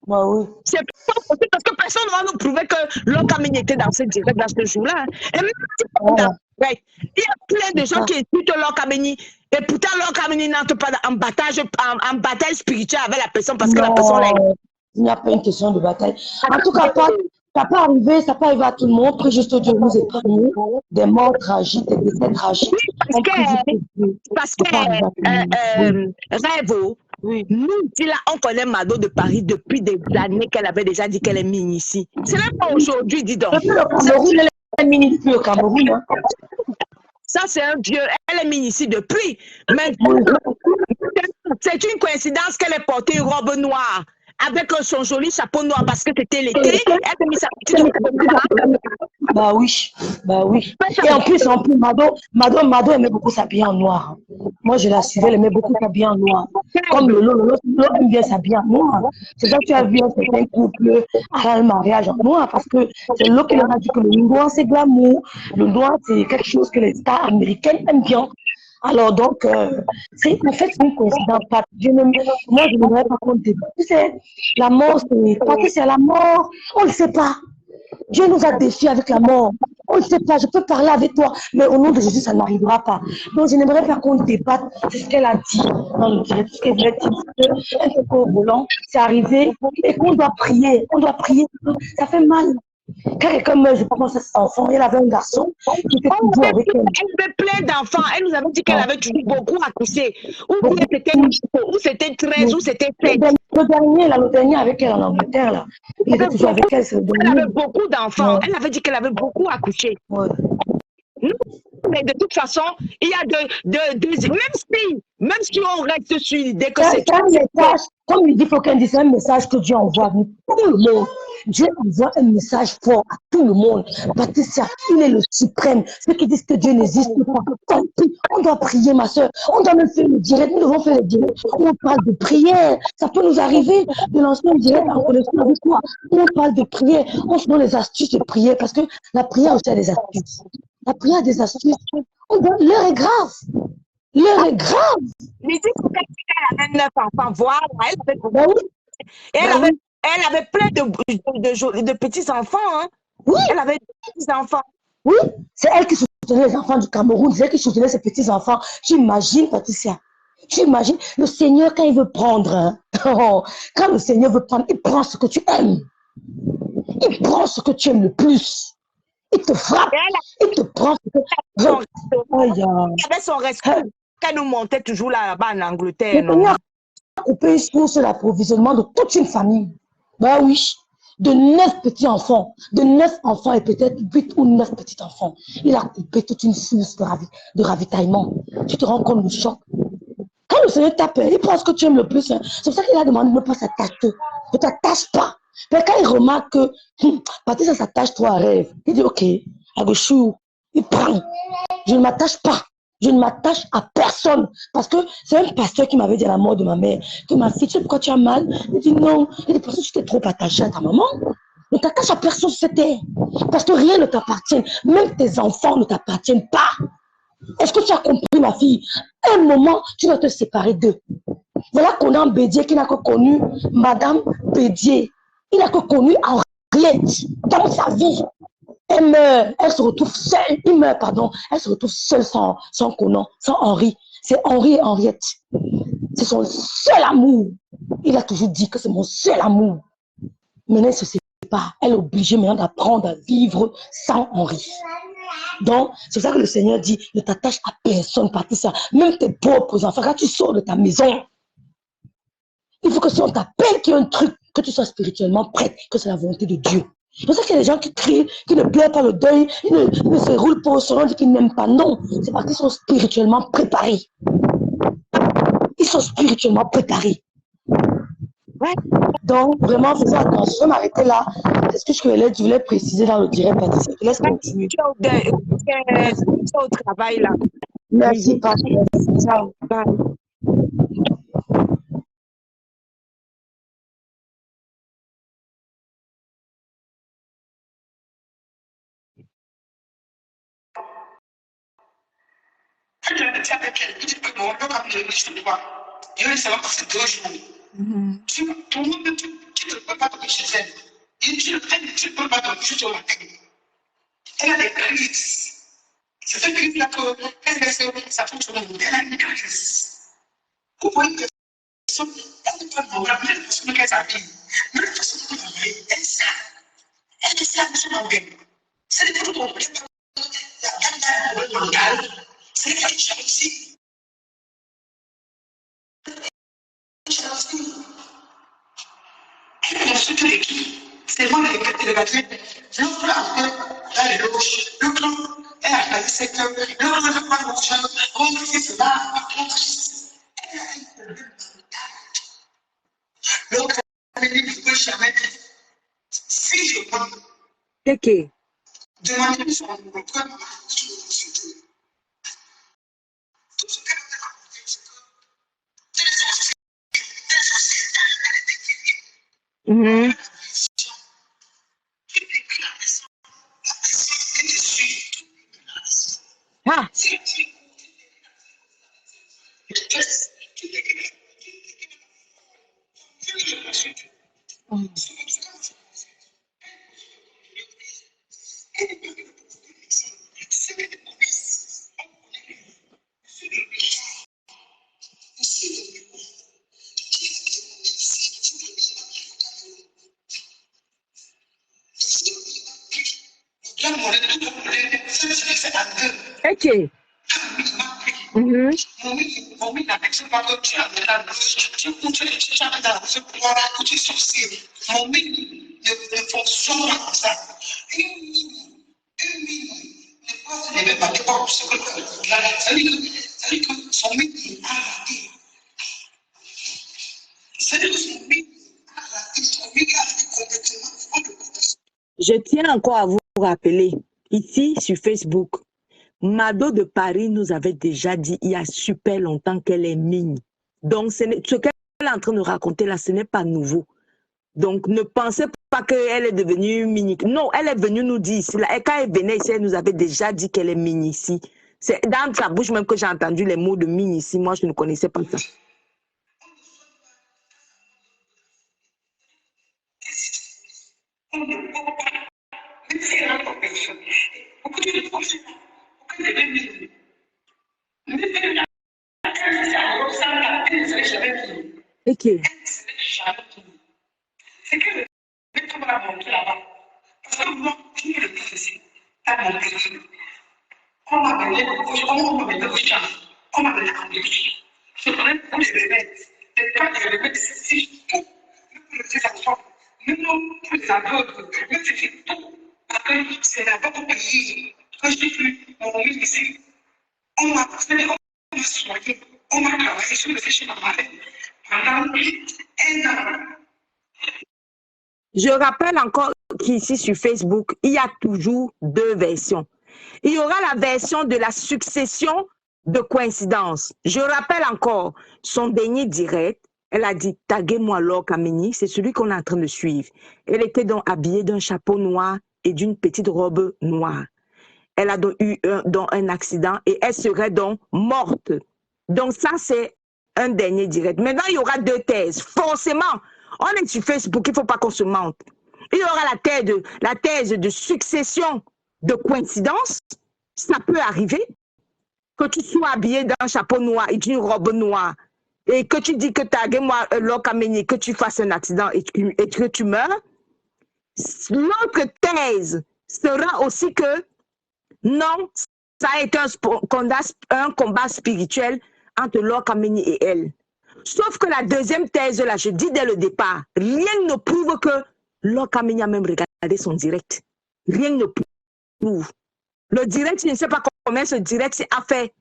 Oui. C'est fort possible parce que personne ne va nous prouver que Lokameni était dans ce direct, dans ce jour-là. Et même si il y a plein de gens qui écoutent Lokameni. Et pourtant, Lokameni n'entre pas en bataille spirituelle avec la personne parce que la personne l'a. Il n'y a pas une question de bataille. En tout cas, ça peut arriver à tout le monde. Que juste Dieu nous épargne des morts tragiques, des décès tragiques. Parce que Rêvo, nous, là, on connaît Mado de Paris depuis des années qu'elle avait déjà dit qu'elle est mine ici. C'est même pas aujourd'hui, dis donc. Le Cameroun, elle est mine depuis le Cameroun. Hein. Ça, c'est un dieu. Elle est mine ici depuis. Mais c'est une coïncidence qu'elle ait porté une robe noire avec son joli chapeau noir parce que c'était l'été. Elle a mis sa petite robe noire. Bah oui. Et en plus, Mado aimait beaucoup s'habiller en noir. Moi, je la suivais, elle aimait beaucoup s'habiller en noir. Comme Lolo aime bien s'habiller en noir. C'est ça que tu as vu un certain couple à un mariage en noir parce que c'est Lolo qui leur a dit que le noir, c'est glamour. Le noir, c'est quelque chose que les stars américaines aiment bien. Alors donc, c'est en fait une coïncidence. Moi, je n'aimerais pas qu'on débat. Tu sais, la mort, c'est la mort. On ne le sait pas. Dieu nous a défiés avec la mort. On ne sait pas, je peux parler avec toi, mais au nom de Jésus, ça n'arrivera pas. Donc, je n'aimerais pas qu'on débatte de ce qu'elle a dit dans le direct, ce qu'elle a dit. Un peu au volant, c'est arrivé et qu'on doit prier. On doit prier. Ça fait mal. Quand quelqu'un meurt, je pense à ses enfants, elle avait un garçon qui était toujours avec elle. Elle avait plein d'enfants. Elle nous avait dit qu'elle avait toujours beaucoup accouché. Ou c'était 13, ou c'était 7. Le dernier avec elle en Angleterre, là. Il était toujours avec elle. Elle avait beaucoup d'enfants. Elle avait dit qu'elle avait beaucoup accouché. Mais de toute façon, il y a même si on reste sur l'idée que c'est un message, comme il dit, il faut qu'elle dise un message que Dieu envoie à tout le monde. Dieu envoie un message fort à tout le monde. Patricia, il est le suprême. Ceux qui disent que Dieu n'existe pas, on doit prier, ma soeur. On doit même faire le direct. Nous devons faire le direct. On parle de prière. Ça peut nous arriver de lancer un direct en connexion avec toi. On parle de prière. On se donne les astuces de prière parce que la prière aussi a des astuces. La prière a des astuces. L'heure est grave. L'heure est grave. Mais dis qu'elle avait 9 enfants, voilà. Elle avait plein de petits-enfants. Hein. Oui. Elle avait des petits-enfants. Oui, c'est elle qui soutenait les enfants du Cameroun, c'est elle qui soutenait ses petits-enfants. J'imagine, Patricia. J'imagine, le Seigneur, quand il veut prendre, hein, quand le Seigneur veut prendre, il prend ce que tu aimes. Il prend ce que tu aimes le plus. Il te frappe. Il te prend ce que tu aimes. Il avait son respect. Qu'elle nous montait toujours là-bas en Angleterre. Le Seigneur a coupé une source l'approvisionnement de toute une famille. Ben oui. De 9 petits-enfants, de 9 enfants et peut-être 8 ou 9 petits-enfants. Il a coupé toute une source de ravitaillement. Tu te rends compte du choc. Quand le Seigneur t'appelle, il prend ce que tu aimes le plus. Hein. C'est pour ça qu'il a demandé de ne pas s'attacher. Ne t'attache pas. Mais quand il remarque que, Patricia s'attache trop à rêve, il dit, ok, à gauche, il prend. Je ne m'attache pas. Je ne m'attache à personne. Parce que c'est un pasteur qui m'avait dit à la mort de ma mère que ma fille, tu sais pourquoi tu as mal? Il dit non. Il dit parce que tu t'es trop attaché à ta maman. Ne t'attache à personne sur cette terre. Parce que rien ne t'appartient. Même tes enfants ne t'appartiennent pas. Est-ce que tu as compris, ma fille? Un moment, tu dois te séparer d'eux. Voilà qu'on a un Bédier qui n'a que connu Madame Bédier. Il n'a que connu Henri Henriette, dans sa vie, elle meurt, elle se retrouve seule, il meurt, pardon, elle se retrouve seule sans Conan, sans Henri. C'est Henri et Henriette. C'est son seul amour. Il a toujours dit que c'est mon seul amour. Maintenant, elle se sépare. Elle est obligée maintenant d'apprendre à vivre sans Henri. Donc, c'est ça que le Seigneur dit, ne t'attache à personne par tout ça. Même tes propres enfants, quand tu sors de ta maison, il faut que si on t'appelle qu'il y a un truc, que tu sois spirituellement prête, que c'est la volonté de Dieu. C'est pour ça qu'il y a des gens qui crient, qui ne pleurent pas le deuil, ils ne se roulent pas au sol, on dit qu'ils n'aiment pas. Non, c'est parce qu'ils sont spirituellement préparés. Ils sont spirituellement préparés. Ouais. Donc, vraiment, faisons attention. Je vais m'arrêter là. C'est ce que je voulais préciser dans le direct. Je te laisse continuer. Tu es au travail là. Merci, Patrick. Ciao. Bye. Quand je me dis avec elle, je dis que mon père, comme je dis, je te vois. Je vais savoir passer 2 jours. Tout le monde, tu ne peux pas dormir chez elle. Tu ne peux pas dormir sur la tête. Elle a des crises. C'est cette crise-là qu'elle laisse, ça fonctionne. Elle a une crise. Vous voyez que elle ne peut pas dormir, même la façon qu'elle s'habille, même la façon qu'elle s'habille, elle sait. Elle sait à son organe. C'est des trucs c'est la jalousie. Elle a su de l'équipe. C'est moi le batterie. L'autre là, est gauche. L'autre, elle a passé ses cœurs. L'autre, elle pas gauche. L'autre, c'est cela. L'autre, elle dit, je ne peux jamais dire. Si je peux. Ok. Demandez son cœur. Tout ce qu'elle a apporté, c'est que Ah. Ok. Je tiens encore à vous rappeler, ici sur Facebook, Mado de Paris nous avait déjà dit il y a super longtemps qu'elle est mine. Donc, ce qu'elle est en train de raconter là, ce n'est pas nouveau. Donc, ne pensez pas qu'elle est devenue mini. Non, elle est venue nous dire ici. Là, et quand elle venait ici, elle nous avait déjà dit qu'elle est mini ici. C'est dans sa bouche même que j'ai entendu les mots de mini ici. Moi, je ne connaissais pas ça. Ok. C'est que le tout va monter là-bas. Parce que moi, qui est le professeur, t'as monté. On m'a donné au champ. On m'a donné au champ. Je prenais pour les bébêtes. Les temps des bébêtes, c'est tout. Même les enfants, même pour les aveugles, même c'est tout. Parce que c'est là-bas au pays. Quand je suis plus, mon ami ici, on m'a soigné. On m'a travaillé sur le fichier normal pendant 1 an. Je rappelle encore qu'ici sur Facebook, il y a toujours 2 versions. Il y aura la version de la succession de coïncidences. Je rappelle encore son dernier direct. Elle a dit « Taguez-moi Laure Kameni », c'est celui qu'on est en train de suivre. Elle était donc habillée d'un chapeau noir et d'une petite robe noire. Elle a donc eu un accident et elle serait donc morte. Donc ça, c'est un dernier direct. Maintenant, il y aura 2 thèses. Forcément, on est sur Facebook, il ne faut pas qu'on se mente. Il y aura la thèse de succession de coïncidence. Ça peut arriver que tu sois habillé d'un chapeau noir et d'une robe noire et que tu dis que tu as que tu fasses un accident et que tu meurs. L'autre thèse sera aussi que non, ça a été un combat spirituel entre Lokameni et elle. Sauf que la deuxième thèse, là, je dis dès le départ, rien ne prouve que Lokameni a même regardé son direct. Rien ne prouve. Le direct, je ne sais pas combien ce direct a fait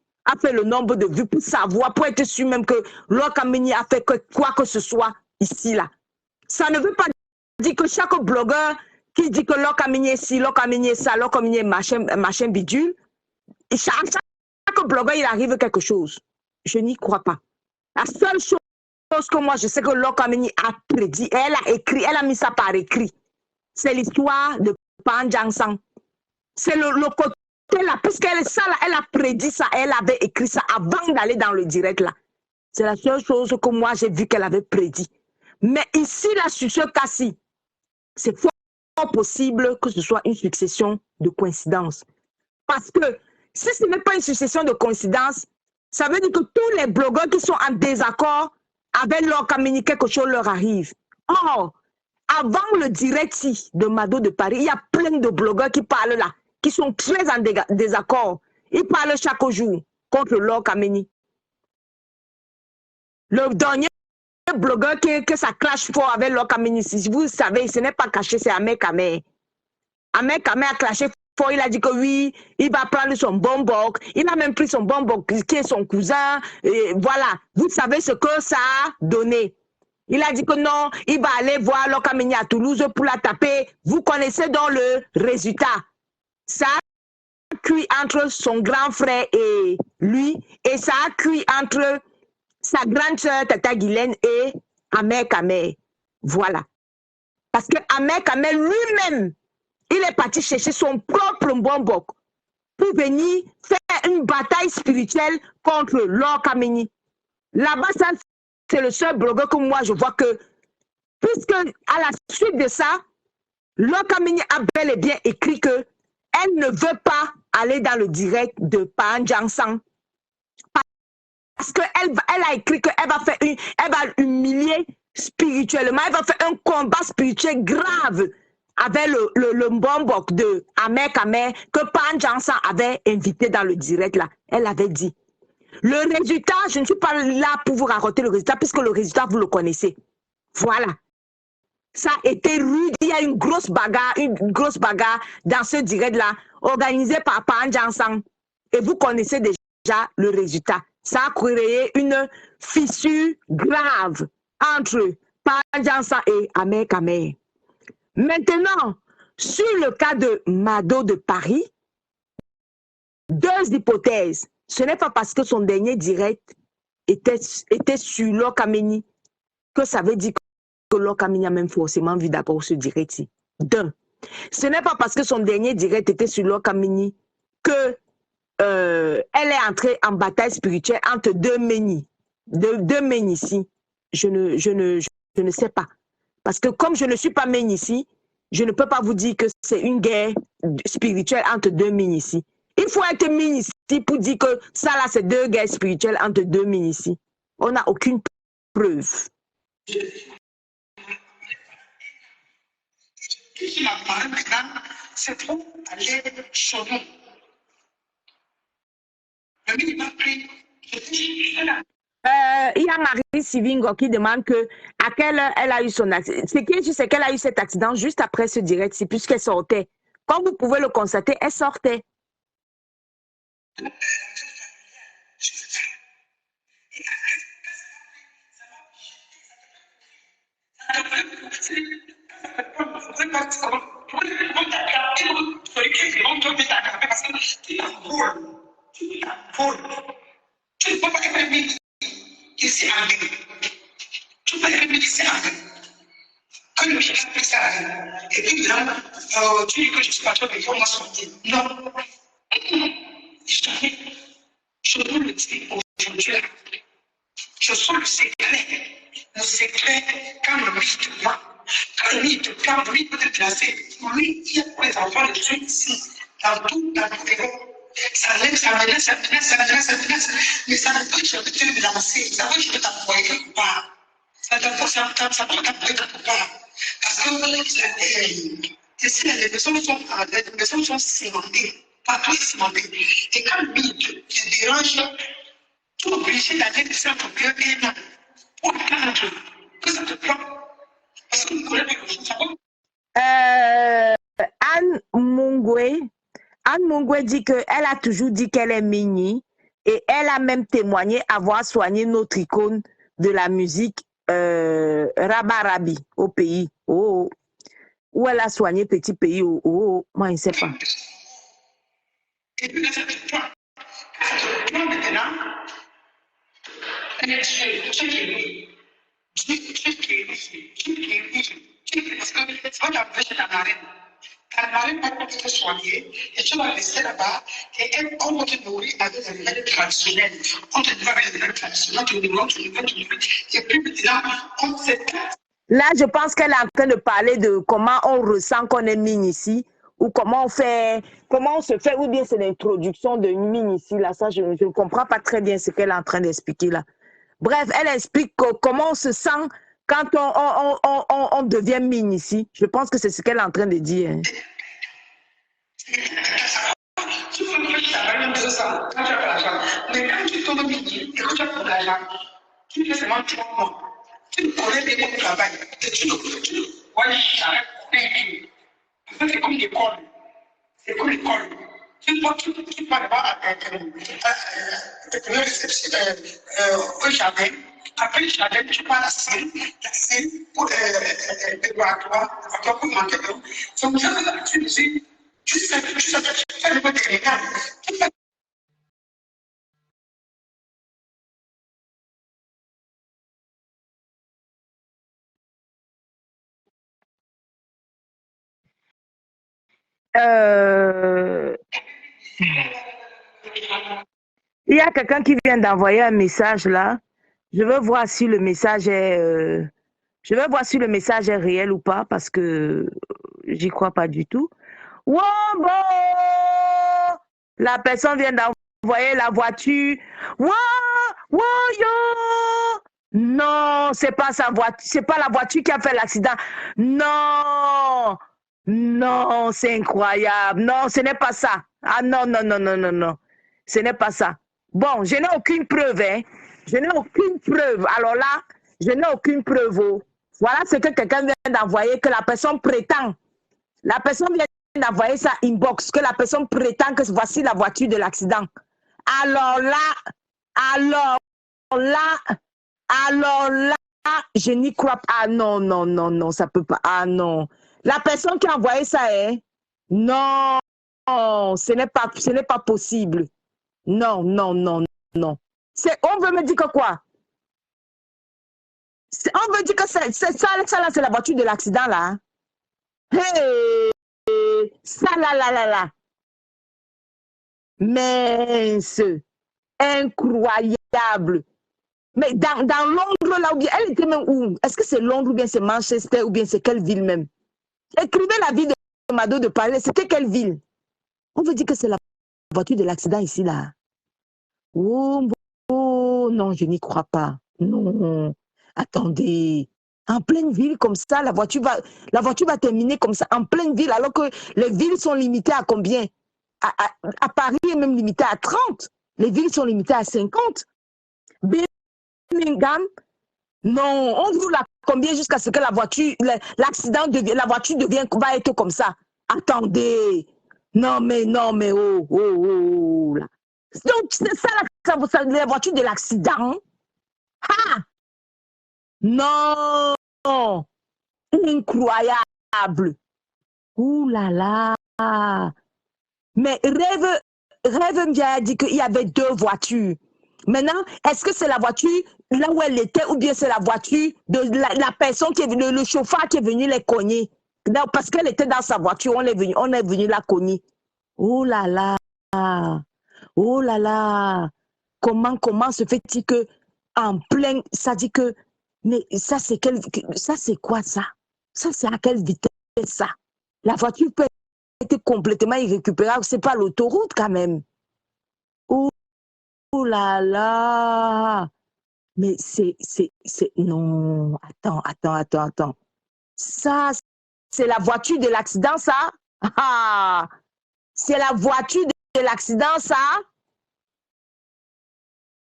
le nombre de vues pour savoir, pour être sûr même que Lokameni a fait quoi que ce soit ici, là. Ça ne veut pas dire que chaque blogueur qui dit que Lokameni est ci, Lokameni est ça, Lokameni est machin bidule, chaque blogueur, il arrive quelque chose. Je n'y crois pas. La seule chose que moi, je sais que Lokameni a prédit, elle a écrit, elle a mis ça par écrit, c'est l'histoire de Pan Jiangsang. C'est le côté là, puisqu'elle elle a prédit ça, elle avait écrit ça avant d'aller dans le direct là. C'est la seule chose que moi, j'ai vu qu'elle avait prédit. Mais ici, là, sur ce cas-ci, c'est fort possible que ce soit une succession de coïncidences. Parce que si ce n'est pas une succession de coïncidences, ça veut dire que tous les blogueurs qui sont en désaccord avec Lokameni, quelque chose leur arrive. Or, avant le direct de Mado de Paris, il y a plein de blogueurs qui parlent là, qui sont très en désaccord. Ils parlent chaque jour contre Lokameni. Le dernier blogueur que ça clash fort avec Lokameni, si vous savez, ce n'est pas caché, c'est Ahmed Kamer. Ahmed Kamer a clashé fort, il a dit que oui, il va prendre son bonbok. Il a même pris son bonbok qui est son cousin. Et voilà, vous savez ce que ça a donné. Il a dit que non, il va aller voir Lokameni à Toulouse pour la taper. Vous connaissez donc le résultat. Ça a cuit entre son grand frère et lui, et ça a cuit entre sa grande sœur Tata Guylaine et Ahmed Kamer. Voilà. Parce que Ahmed Kamer lui-même, il est parti chercher son propre bonbok pour venir faire une bataille spirituelle contre Lokameni. Là-bas, ça, c'est le seul blogueur que moi je vois que, puisque à la suite de ça, Lokameni a bel et bien écrit que elle ne veut pas aller dans le direct de Pan Jiangsang. Parce qu'elle a écrit qu'elle va faire elle va humilier spirituellement, elle va faire un combat spirituel grave avec le bonbok de Ahmed Kamer que Pan Jiangsang avait invité dans le direct là. Elle avait dit. Le résultat, je ne suis pas là pour vous raconter le résultat, puisque le résultat, vous le connaissez. Voilà. Ça a été rude, il y a une grosse bagarre dans ce direct-là, organisée par Pan Jiangsang. Et vous connaissez déjà le résultat. Ça a créé une fissure grave entre Pan Jiangsang et Ahmed Kamer. Maintenant, sur le cas de Mado de Paris, deux hypothèses. Ce n'est pas parce que son dernier direct était sur Lokameni que ça veut dire que Lokameni a même forcément vu d'abord ce direct-ci. D'un. Ce n'est pas parce que son dernier direct était sur Lokameni que elle est entrée en bataille spirituelle entre deux Ménis. Deux Ménissi. Je ne sais pas. Parce que comme je ne suis pas Ménissi, je ne peux pas vous dire que c'est une guerre spirituelle entre deux Ménissi. Il faut être Ménissi pour dire que ça là, c'est deux guerres spirituelles entre deux Ménissi. On n'a aucune preuve. Qui m'a parlé maintenant, c'est trop aller chez nous. Le mini m'a pris, il y a Marie Sivingo qui demande à quelle heure elle a eu son accident. Ce qui est juste, c'est qu'elle a eu cet accident juste après ce direct, puisqu'elle sortait. Comme vous pouvez le constater, elle sortait. Tu ne peux pas être mis ici en Guinée. Tu peux être mis ici en Guinée. Quand le chien fait ça, et puis tu dis que je suis pas trop, mais on m'a sorti. Non. Je vous le dis aujourd'hui. Je sens le secret. Le secret, quand le mythe te voit, Quand lui, il te calme, lui, il peut te placer. Lui, il y a pour les enfants, le truc ici, dans tout le ça lève, ça menace, ça menace, ça menace, ça menace. Mais ça ne peut jamais te lancer. Ça veut que je peux t'envoyer quelque part. Ça peut t'envoyer quelque part. Parce que ici, les maisons sont cimentées. Partout est cimenté. Et quand lui, il te dérange, tu es obligé d'aller de ça pour bien un an. Pour attendre que ça te prend. Parce que vous ne connaissez pas quelque chose, ça va. Anne Mungwe dit qu'elle a toujours dit qu'elle est Mini et elle a même témoigné avoir soigné notre icône de la musique Rabarabi au pays. Oh, où elle a soigné petit pays. Moi, je ne sais pas. Et puis là, ça te prend. Ça te prend maintenant. Tu parce que c'est pas la vache dans l'arène. Ta marine va être soignée et tu vas rester là-bas et on va te nourrir avec des remèdes traditionnels. On te nourrit avec des remèdes traditionnels, tu nourris. Et puis maintenant, on sait pas. Là, je pense qu'elle est en train de parler de comment on ressent qu'on est mine ici ou comment on se fait, ou bien c'est l'introduction de mine ici. Là, ça, je ne comprends pas très bien ce qu'elle est en train d'expliquer là. Bref, elle explique comment on se sent quand on devient mine ici. Je pense que c'est ce qu'elle est en train de dire. Hein. Tu peux faire ça, même ça, quand tu as l'argent. Mais quand tu tombes midi et que tu as pour l'argent, tu fais seulement 3 mois. Tu connais bien ton travail. Tu ouais, j'arrête. En fait, c'est comme l'école. C'est comme l'école. Tu vas là-bas au jardin. Après le jardin, tu vas à la scène pour le laboratoire pour manquer d'eau. Donc, ça, tu sais, tu fais le matériel. Tu fais Il y a quelqu'un qui vient d'envoyer un message là. Je veux voir si le message est, réel ou pas parce que j'y crois pas du tout. Wombo! La personne vient d'envoyer la voiture. Yo! Non, c'est pas sa voiture, c'est pas la voiture qui a fait l'accident. Non! Non, c'est incroyable. Non, ce n'est pas ça. Ah non, non, non, non, non, non. Ce n'est pas ça. Bon, je n'ai aucune preuve, hein. Je n'ai aucune preuve. Alors là, je n'ai aucune preuve. Oh. Voilà ce que quelqu'un vient d'envoyer, que la personne prétend. La personne vient d'envoyer ça inbox, que la personne prétend que voici la voiture de l'accident. Alors là, je n'y crois pas. Ah non, non, non, non, ça peut pas. Ah non. La personne qui a envoyé ça, hein? Non, ce n'est pas possible. Non, non, non, non. On veut me dire que quoi? On veut dire que ça là, c'est la voiture de l'accident, là. Hey, ça, là. Mince, incroyable. Mais dans Londres, là, ou bien, elle était même où? Est-ce que c'est Londres ou bien c'est Manchester ou bien c'est quelle ville même? Écrivez la ville de Mado de Paris, c'était quelle ville? On veut dire que c'est la voiture de l'accident ici, là. Oh, non, je n'y crois pas. Non, attendez. En pleine ville comme ça, la voiture va terminer comme ça, en pleine ville, alors que les villes sont limitées à combien? À Paris est même limité à 30. Les villes sont limitées à 50. Birmingham, non, on roule à combien jusqu'à ce que la voiture va être comme ça? Attendez. Non, mais, oh, là. Donc, c'est ça, la voiture de l'accident. Ah! Non! Incroyable! Ouh là là! Mais Rêve me a dit qu'il y avait 2 voitures. Maintenant, est-ce que c'est la voiture là où elle était ou bien c'est la voiture de la personne qui est venue, le chauffeur qui est venu les cogner? Non, parce qu'elle était dans sa voiture, on est venu la cogner. Oh là là! Oh là là! Comment se fait-il que en plein, ça dit que, mais ça c'est quoi ça? Ça, c'est à quelle vitesse, ça? La voiture peut être complètement irrécupérable. C'est pas l'autoroute, quand même. Oh, oh là là! Mais non, attends. Ça, c'est la voiture de l'accident, ça? Ah! C'est la voiture de l'accident, ça?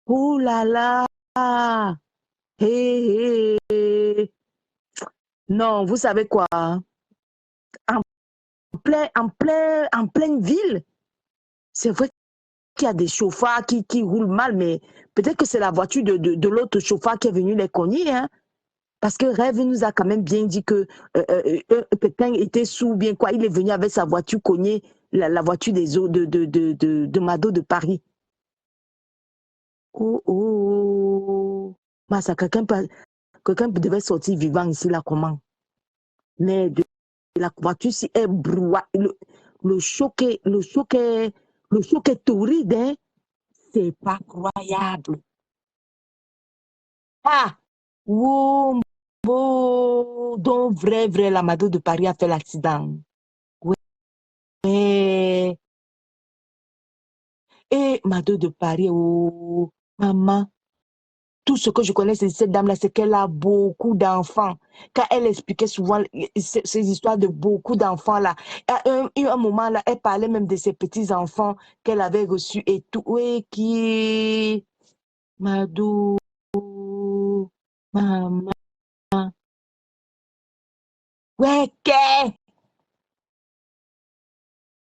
Oh là là! Hé, hé! Non, vous savez quoi? En en pleine ville, c'est vrai qu'il y a des chauffeurs qui roulent mal, mais peut-être que c'est la voiture de l'autre chauffeur qui est venu les cogner, hein? Parce que Rêve nous a quand même bien dit que Pétain était sous, bien quoi, il est venu avec sa voiture cogner la voiture des eaux de Mado de Paris. Oh, oh, mais ça, quelqu'un devait sortir vivant ici, là, comment? Mais la voiture, si est brouillard, le choc est torride, hein? C'est pas croyable. Ah! Wow, donc vrai, la Mado de Paris a fait l'accident. Ouais. Et Mado de Paris, oh, maman, tout ce que je connais de cette dame-là, c'est qu'elle a beaucoup d'enfants. Quand elle expliquait souvent ces histoires de beaucoup d'enfants là, à un moment là, elle parlait même de ses petits-enfants qu'elle avait reçus et tout. Oui, qui Mado, maman. Ouais, qu'est?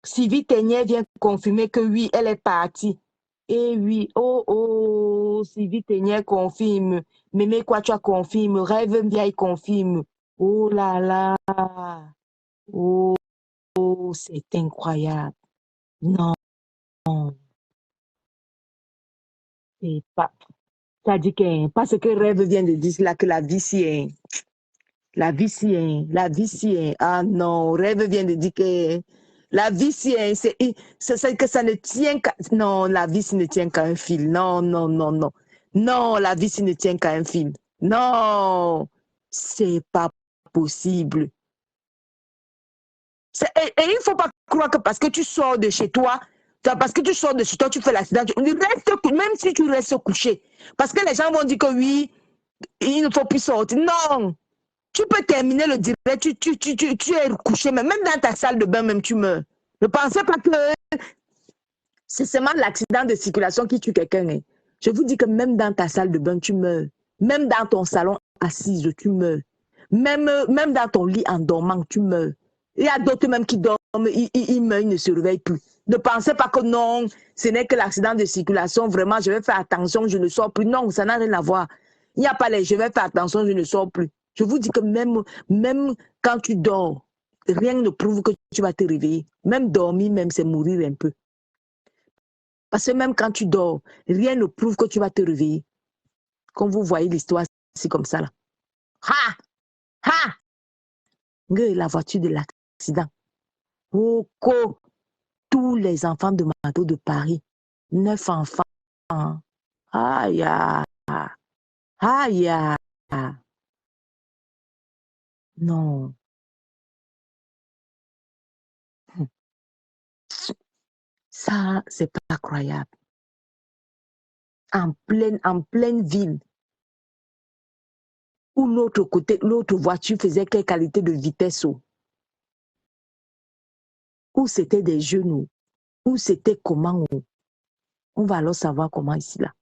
Sylvie Ténier vient confirmer que oui, elle est partie. Et oui, oh, Sylvie Ténier confirme. Mémé Quachua confirme. Rêve Vieille confirme. Oh là là. Oh, c'est incroyable. Non, c'est pas. Ça dit que, parce que Rêve vient de dire là que la vie si est. La vie si est. La vie si est. Ah non, Rêve vient de dire que. La vie, c'est que ça ne tient qu'à... Non, la vie, ne tient qu'à un fil. Non. Non, la vie, ne tient qu'à un fil. Non, c'est pas possible. Et il ne faut pas croire que parce que tu sors de chez toi, parce que tu sors de chez toi, tu fais l'accident. Même si tu restes couché. Parce que les gens vont dire que oui, il ne faut plus sortir. Non, tu peux terminer le direct, tu es couché, mais même dans ta salle de bain, même tu meurs. Ne pensez pas que c'est seulement l'accident de circulation qui tue quelqu'un. Hein. Je vous dis que même dans ta salle de bain, tu meurs. Même dans ton salon assise, tu meurs. Même dans ton lit en dormant, tu meurs. Il y a d'autres même qui dorment, ils meurent, ils ne se réveillent plus. Ne pensez pas que non, ce n'est que l'accident de circulation. Vraiment, je vais faire attention, je ne sors plus. Non, ça n'a rien à voir. Il n'y a pas les je vais faire attention, je ne sors plus. Je vous dis que même quand tu dors, rien ne prouve que tu vas te réveiller. Même dormir, même c'est mourir un peu. Parce que même quand tu dors, rien ne prouve que tu vas te réveiller. Quand vous voyez l'histoire, c'est comme ça là. Ha! La voiture de l'accident. Oko, tous les enfants de Mado de Paris. 9 enfants. Aïe, aïe, non. Ça, c'est pas croyable. En pleine ville. Où l'autre côté, l'autre voiture faisait quelle qualité de vitesse? Où c'était des genoux? Où c'était comment? On va alors savoir comment ici là.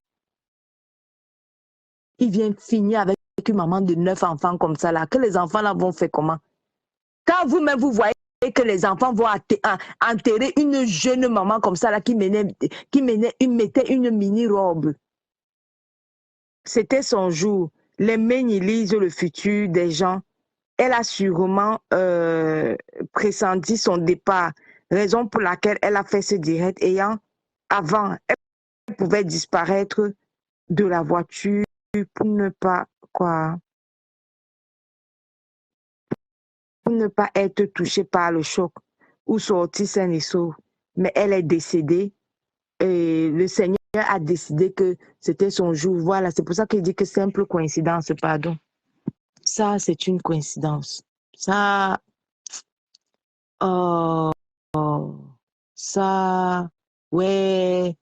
Il vient finir avec une maman de 9 enfants comme ça là. Que les enfants là vont faire comment? Quand vous-même vous voyez que les enfants vont enterrer une jeune maman comme ça là qui mettait une mini-robe. C'était son jour. Les mecs lisent le futur des gens. Elle a sûrement pressenti son départ, raison pour laquelle elle a fait ce direct avant, elle pouvait disparaître de la voiture pour ne pas être touchée par le choc ou sortir saine et sauve. Mais elle est décédée et le Seigneur a décidé que c'était son jour. Voilà, c'est pour ça qu'il dit que simple coïncidence, pardon. Ça, c'est une coïncidence. Ça, oh, oh, ça, ouais,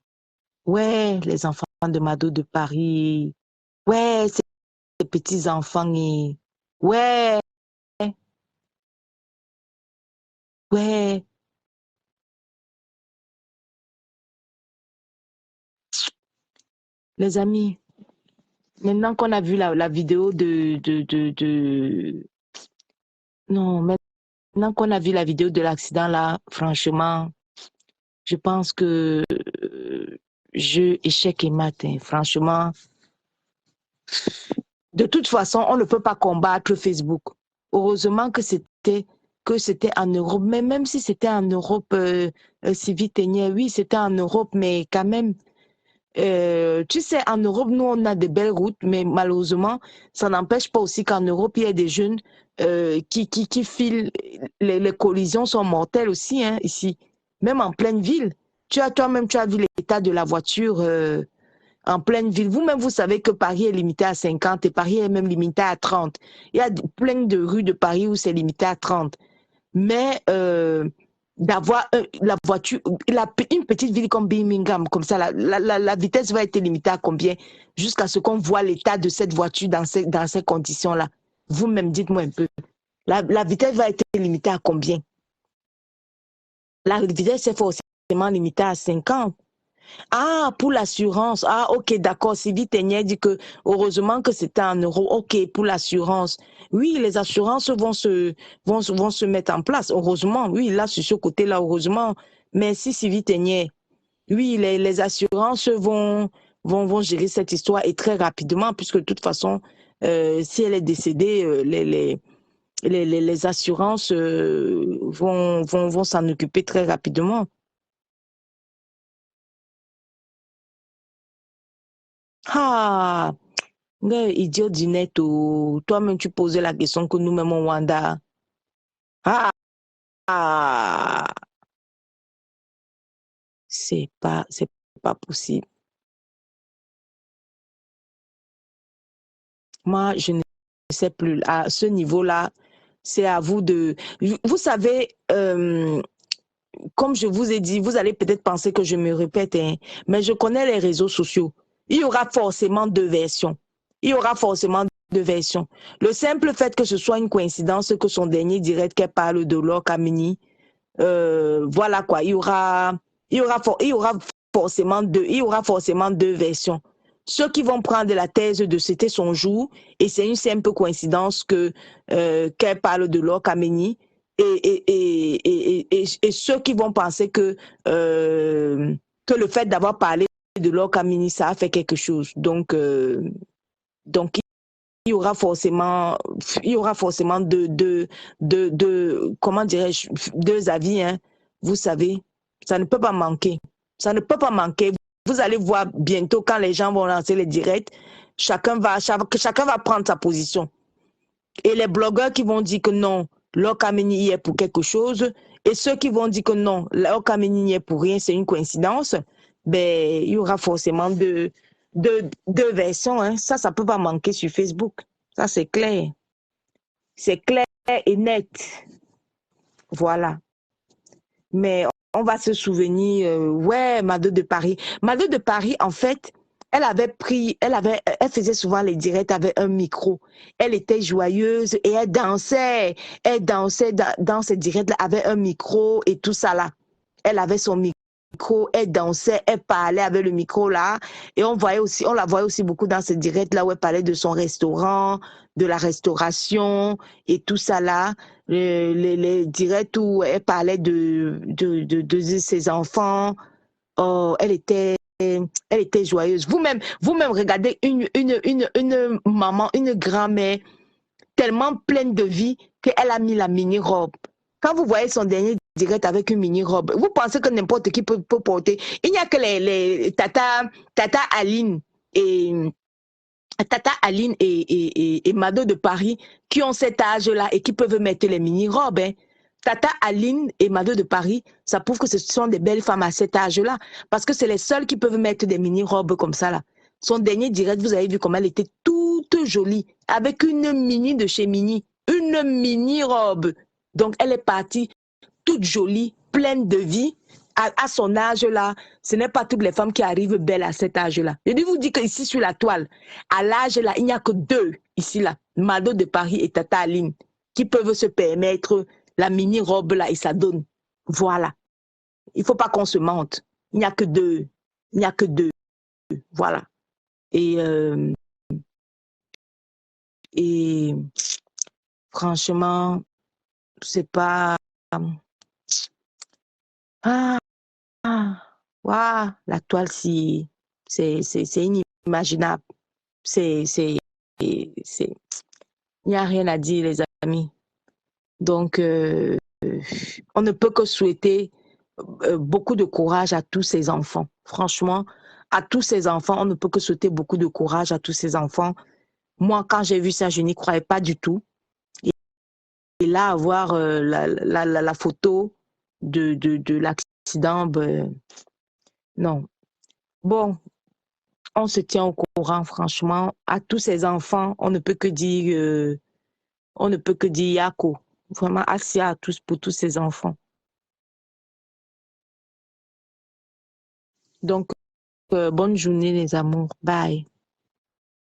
ouais, les enfants de Mado de Paris, ouais, ces petits enfants, et, ouais, ouais, les amis, maintenant qu'on a vu la vidéo non, maintenant qu'on a vu la vidéo de l'accident là, franchement, je pense que jeu, échec et mat, hein, franchement, de toute façon, on ne peut pas combattre Facebook. Heureusement que c'était en Europe, mais même si c'était en Europe, Sylvie Tegnier, oui, c'était en Europe, mais quand même, tu sais, en Europe, nous, on a de belles routes, mais malheureusement, ça n'empêche pas aussi qu'en Europe, il y a des jeunes qui filent. Les collisions sont mortelles aussi, hein, ici. Même en pleine ville. Toi-même, tu as vu l'état de la voiture en pleine ville. Vous-même, vous savez que Paris est limité à 50 et Paris est même limité à 30. Il y a plein de rues de Paris où c'est limité à 30. Mais d'avoir la voiture, une petite ville comme Birmingham, comme ça, la vitesse va être limitée à combien? Jusqu'à ce qu'on voit l'état de cette voiture dans ces conditions-là. Vous-même, dites-moi un peu. La vitesse va être limitée à combien? La vitesse est forcément limitée à 50. Ah, pour l'assurance. Ah, ok, d'accord. Sylvie Tegnier dit que heureusement que c'était en euros. Ok, pour l'assurance. Oui, les assurances vont se mettre en place. Heureusement, oui, là, sur ce côté-là, heureusement. Merci Sylvie Tegnier. Oui, les assurances vont gérer cette histoire et très rapidement, puisque de toute façon, si elle est décédée, les assurances vont s'en occuper très rapidement. Ah! Ouais, idiot du net, oh. Toi-même, tu posais la question que nous-mêmes, on Wanda. Ah, ah, c'est pas possible. Moi, je ne sais plus. À ce niveau-là, c'est à vous de. Vous savez, comme je vous ai dit, vous allez peut-être penser que je me répète, hein, mais je connais les réseaux sociaux. Il y aura forcément deux versions. Il y aura forcément deux versions. Le simple fait que ce soit une coïncidence que son dernier direct qu'elle parle de Laure Kamini, voilà quoi, il y aura forcément deux versions. Ceux qui vont prendre la thèse de c'était son jour et c'est une simple coïncidence que qu'elle parle de Laure Kameni et ceux qui vont penser que le fait d'avoir parlé de Laure Kameni ça a fait quelque chose. Donc il y aura forcément comment dirais-je, deux avis, hein. Vous savez, ça ne peut pas manquer. Ça ne peut pas manquer. Vous allez voir bientôt quand les gens vont lancer les directs, chacun va prendre sa position. Et les blogueurs qui vont dire que non, Laure Kameni y est pour quelque chose, et ceux qui vont dire que non, Laure Kameni n'y est pour rien, c'est une coïncidence, ben, il y aura forcément deux versions. Hein. Ça ne peut pas manquer sur Facebook. Ça, c'est clair. C'est clair et net. Voilà. Mais on va se souvenir, ouais, Mado de Paris. Mado de Paris, en fait, elle faisait souvent les directs avec un micro. Elle était joyeuse et elle dansait. Elle dansait dans ses directs avec un micro et tout ça là. Elle avait son micro, elle dansait, elle parlait avec le micro là. Et on la voyait aussi beaucoup dans ses directs là où elle parlait de son restaurant, de la restauration et tout ça là. Les directs où elle parlait de ses enfants. Oh, elle était joyeuse. Vous-même regardez une maman, une grand-mère tellement pleine de vie qu'elle a mis la mini-robe. Quand vous voyez son dernier direct avec une mini-robe, vous pensez que n'importe qui peut porter. Il n'y a que les Tata Aline et Mado de Paris qui ont cet âge-là et qui peuvent mettre les mini-robes. Hein. Tata Aline et Mado de Paris, ça prouve que ce sont des belles femmes à cet âge-là. Parce que c'est les seules qui peuvent mettre des mini-robes comme ça. Là. Son dernier direct, vous avez vu comment elle était toute jolie, avec une mini de chez Mini. Une mini-robe. Donc, elle est partie toute jolie, pleine de vie. À son âge-là, ce n'est pas toutes les femmes qui arrivent belles à cet âge-là. Je dis vous dire qu'ici, sur la toile, à l'âge-là, il n'y a que deux, ici, là, Mado de Paris et Tata Aline, qui peuvent se permettre la mini-robe-là et ça donne. Voilà. Il ne faut pas qu'on se mente. Il n'y a que deux. Il n'y a que deux. Voilà. Et franchement, c'est pas... Ah, waouh, la toile, c'est inimaginable. Il n'y a rien à dire, les amis. Donc, on ne peut que souhaiter beaucoup de courage à tous ces enfants. Franchement, à tous ces enfants, on ne peut que souhaiter beaucoup de courage à tous ces enfants. Moi, quand j'ai vu ça, je n'y croyais pas du tout. Et là, avoir la photo de l'accident, ben, non. Bon, on se tient au courant, franchement. À tous ces enfants, on ne peut que dire Yako. Vraiment, Asia à tous pour tous ces enfants. Donc, bonne journée, les amours. Bye.